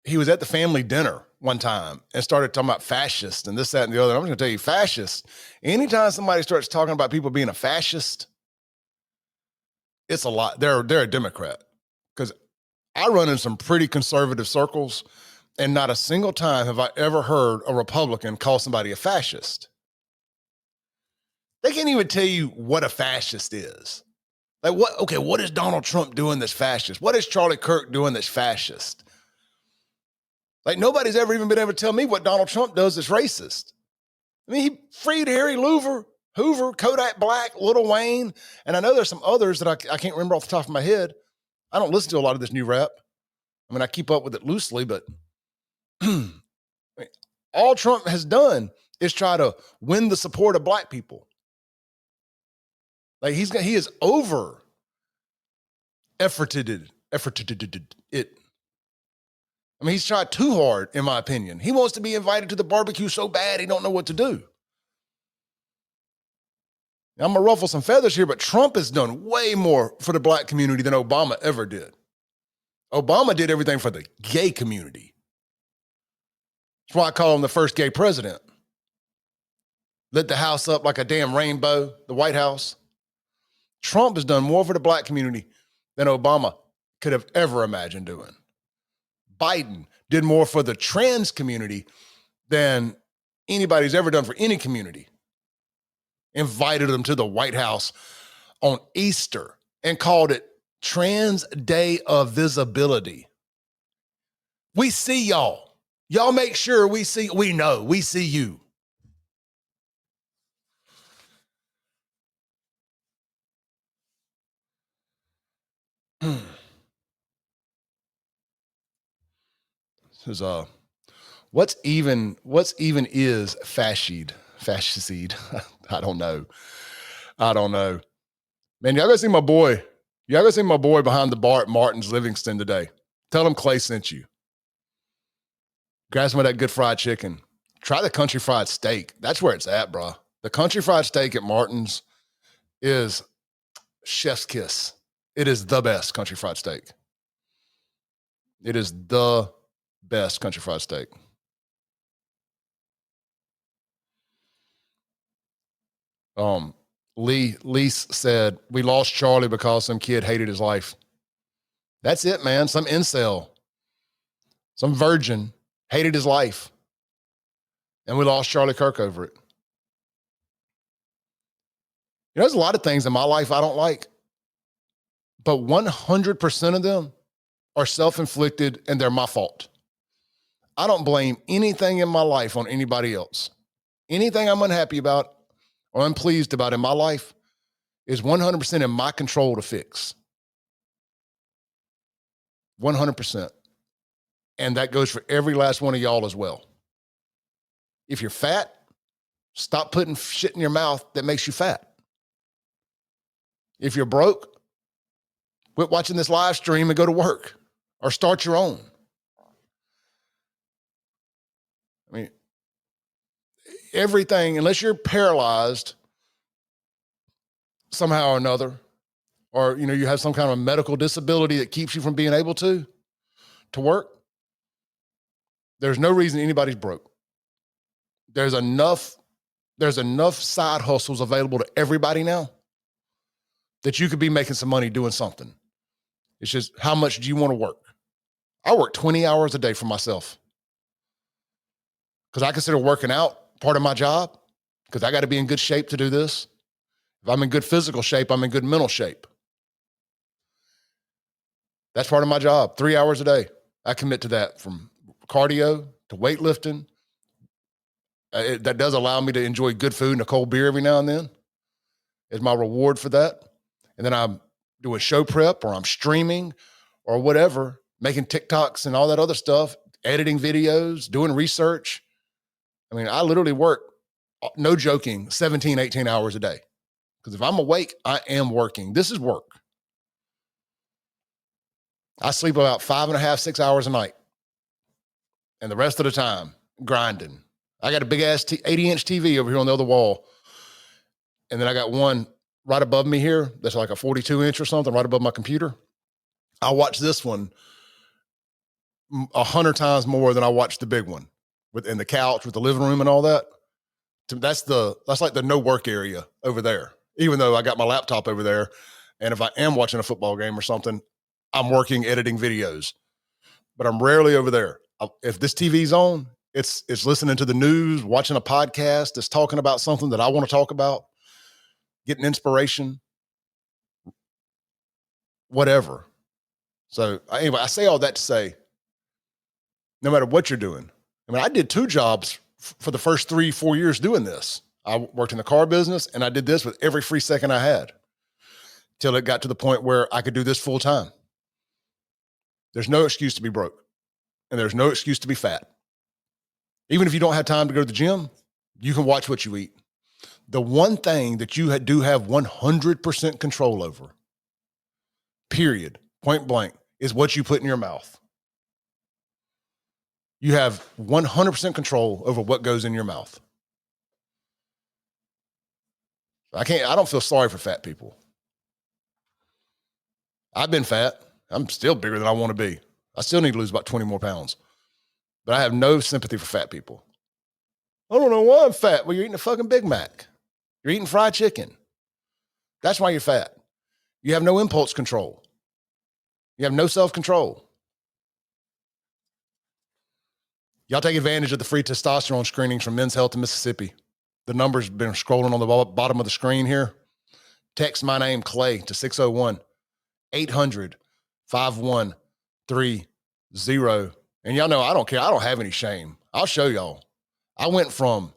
he was at the family dinner one time and started talking about fascist and this, that, and the other. I'm just gonna tell you, fascist. Anytime somebody starts talking about people being a fascist, it's a lot. They're a Democrat. Because I run in some pretty conservative circles, and not a single time have I ever heard a Republican call somebody a fascist. They can't even tell you what a fascist is. Like, what is Donald Trump doing that's fascist? What is Charlie Kirk doing that's fascist? Like, nobody's ever even been able to tell me what Donald Trump does that's racist. I mean, he freed Harry Hoover, Kodak Black, Lil Wayne, and I know there's some others that I can't remember off the top of my head. I don't listen to a lot of this new rap. I mean, I keep up with it loosely, but all Trump has done is try to win the support of black people. Like, he is over efforted it. I mean, he's tried too hard, in my opinion. He wants to be invited to the barbecue so bad he don't know what to do. I'm gonna ruffle some feathers here, but Trump has done way more for the black community than Obama ever did. Obama did everything for the gay community. That's why I call him the first gay president. Lit the house up like a damn rainbow, the White House. Trump has done more for the black community than Obama could have ever imagined doing. Biden did more for the trans community than anybody's ever done for any community. Invited them to the White House on Easter and called it Trans Day of Visibility. We see y'all. Y'all make sure we see you. This is what's even is fascid? I don't know. Man, y'all gotta see my boy. Y'all gotta see my boy behind the bar at Martin's Livingston today. Tell him Clay sent you. Grab some of that good fried chicken. Try the country fried steak. That's where it's at, bro. The country fried steak at Martin's is chef's kiss. It is the best country fried steak. It is the best country fried steak. Lise said, we lost Charlie because some kid hated his life. That's it, man. Some incel, some virgin hated his life. And we lost Charlie Kirk over it. You know, there's a lot of things in my life I don't like, but 100% of them are self-inflicted and they're my fault. I don't blame anything in my life on anybody else. Anything I'm unhappy about or unpleased about in my life is 100% in my control to fix. 100%. And that goes for every last one of y'all as well. If you're fat, stop putting shit in your mouth that makes you fat. If you're broke, quit watching this live stream and go to work or start your own. I mean, everything, unless you're paralyzed somehow or another, or, you know, you have some kind of medical disability that keeps you from being able to work, there's no reason anybody's broke. There's enough side hustles available to everybody now that you could be making some money doing something. It's just, how much do you want to work? I work 20 hours a day for myself because I consider working out part of my job because I got to be in good shape to do this. If I'm in good physical shape, I'm in good mental shape. That's part of my job, 3 hours a day. I commit to that, from cardio to weightlifting, That does allow me to enjoy good food and a cold beer every now and then. It's my reward for that. And then I'm doing show prep, or I'm streaming or whatever, making TikToks and all that other stuff, editing videos, doing research. I mean, I literally work, no joking, 17, 18 hours a day. Because if I'm awake, I am working. This is work. I sleep about 5.5, 6 hours a night. And the rest of the time, grinding. I got a big ass 80-inch TV over here on the other wall. And then I got one right above me here that's like a 42-inch or something right above my computer. I watch this one 100 times more than I watch the big one in the couch with the living room and all that. That's like the no work area over there, even though I got my laptop over there. And if I am watching a football game or something, I'm working, editing videos, but I'm rarely over there. If this TV's on, it's listening to the news, watching a podcast that's talking about something that I want to talk about, getting inspiration, whatever. So anyway, I say all that to say, no matter what you're doing, I mean, I did 2 jobs for the first 3-4 years doing this. I worked in the car business, and I did this with every free second I had till it got to the point where I could do this full time. There's no excuse to be broke, and there's no excuse to be fat. Even if you don't have time to go to the gym, you can watch what you eat. The one thing that you do have 100% control over, period, point blank, is what you put in your mouth. You have 100% control over what goes in your mouth. I don't feel sorry for fat people. I've been fat. I'm still bigger than I want to be. I still need to lose about 20 more pounds. But I have no sympathy for fat people. I don't know why I'm fat. Well, you're eating a fucking Big Mac. You're eating fried chicken. That's why you're fat. You have no impulse control. You have no self-control. Y'all take advantage of the free testosterone screenings from Men's Health in Mississippi. The number's been scrolling on the bottom of the screen here. Text my name, Clay, to 601-800-5130. And y'all know I don't care. I don't have any shame. I'll show y'all. I went from,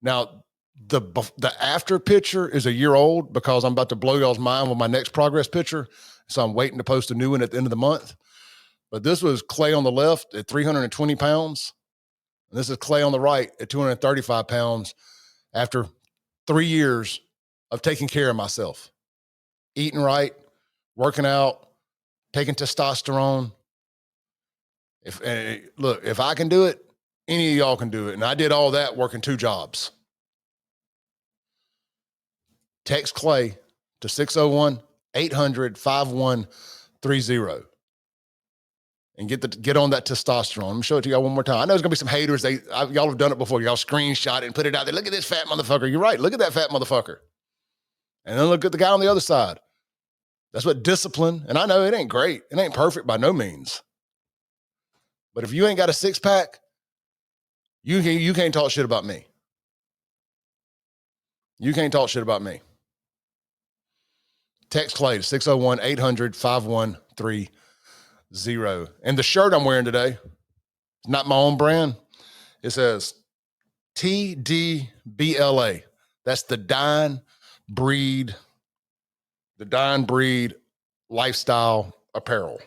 now the after picture is a year old because I'm about to blow y'all's mind with my next progress picture. So I'm waiting to post a new one at the end of the month. But this was Clay on the left at 320 pounds. And this is Clay on the right at 235 pounds after 3 years of taking care of myself, eating right, working out, taking testosterone. If I can do it, any of y'all can do it. And I did all that working 2 jobs. Text Clay to 601-800-5130 and get on that testosterone. Let me show it to y'all one more time. I know there's gonna be some haters. Y'all have done it before. Y'all screenshot it and put it out there. Look at this fat motherfucker. You're right. Look at that fat motherfucker. And then look at the guy on the other side. That's what discipline. And I know it ain't great. It ain't perfect by no means. But if you ain't got a 6-pack, you can't talk shit about me. You can't talk shit about me. Text Clay to 601-800-5130. And the shirt I'm wearing today is not my own brand. It says TDBLA. That's the Dying Breed Lifestyle Apparel.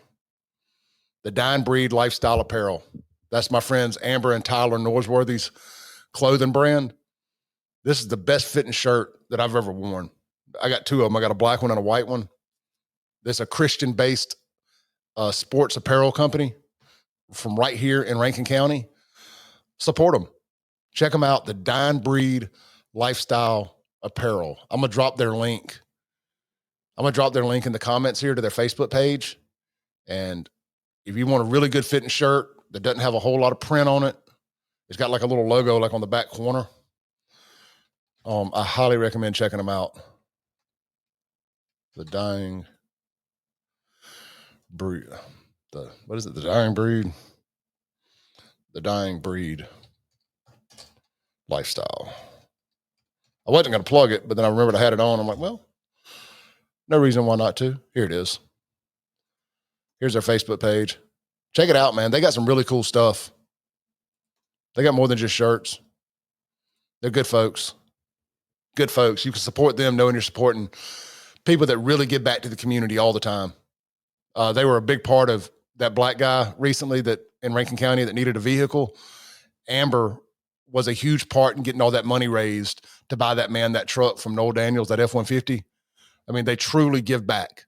The Dying Breed Lifestyle Apparel. That's my friends Amber and Tyler Norsworthy's clothing brand. This is the best fitting shirt that I've ever worn. I got 2 of them. I got a black one and a white one. This is a Christian-based sports apparel company from right here in Rankin County. Support them. Check them out. The Dying Breed Lifestyle Apparel. I'm going to drop their link. I'm going to drop their link in the comments here to their Facebook page. And if you want a really good fitting shirt that doesn't have a whole lot of print on it, it's got like a little logo like on the back corner. I highly recommend checking them out. The Dying Breed. What is it? The Dying Breed? The Dying Breed Lifestyle. I wasn't going to plug it, but then I remembered I had it on. I'm like, well, no reason why not to. Here it is. Here's their Facebook page. Check it out, man. They got some really cool stuff. They got more than just shirts. They're good folks. Good folks. You can support them knowing you're supporting people that really give back to the community all the time. They were a big part of that black guy recently that in Rankin County that needed a vehicle. Amber was a huge part in getting all that money raised to buy that man that truck from Noel Daniels, that F-150. I mean, they truly give back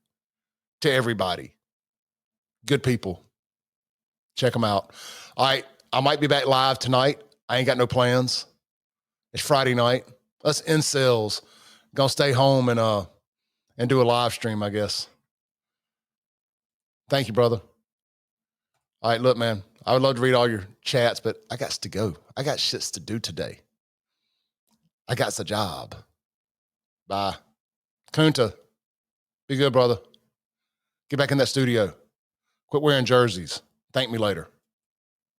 to everybody. Good people. Check them out. All right, I might be back live tonight. I ain't got no plans. It's Friday night. Us incels gonna stay home and do a live stream, I guess. Thank you, brother. All right, look, man, I would love to read all your chats, but I got to go. I got shits to do today. I got a job. Bye. Kunta, be good, brother. Get back in that studio. Quit wearing jerseys. Thank me later.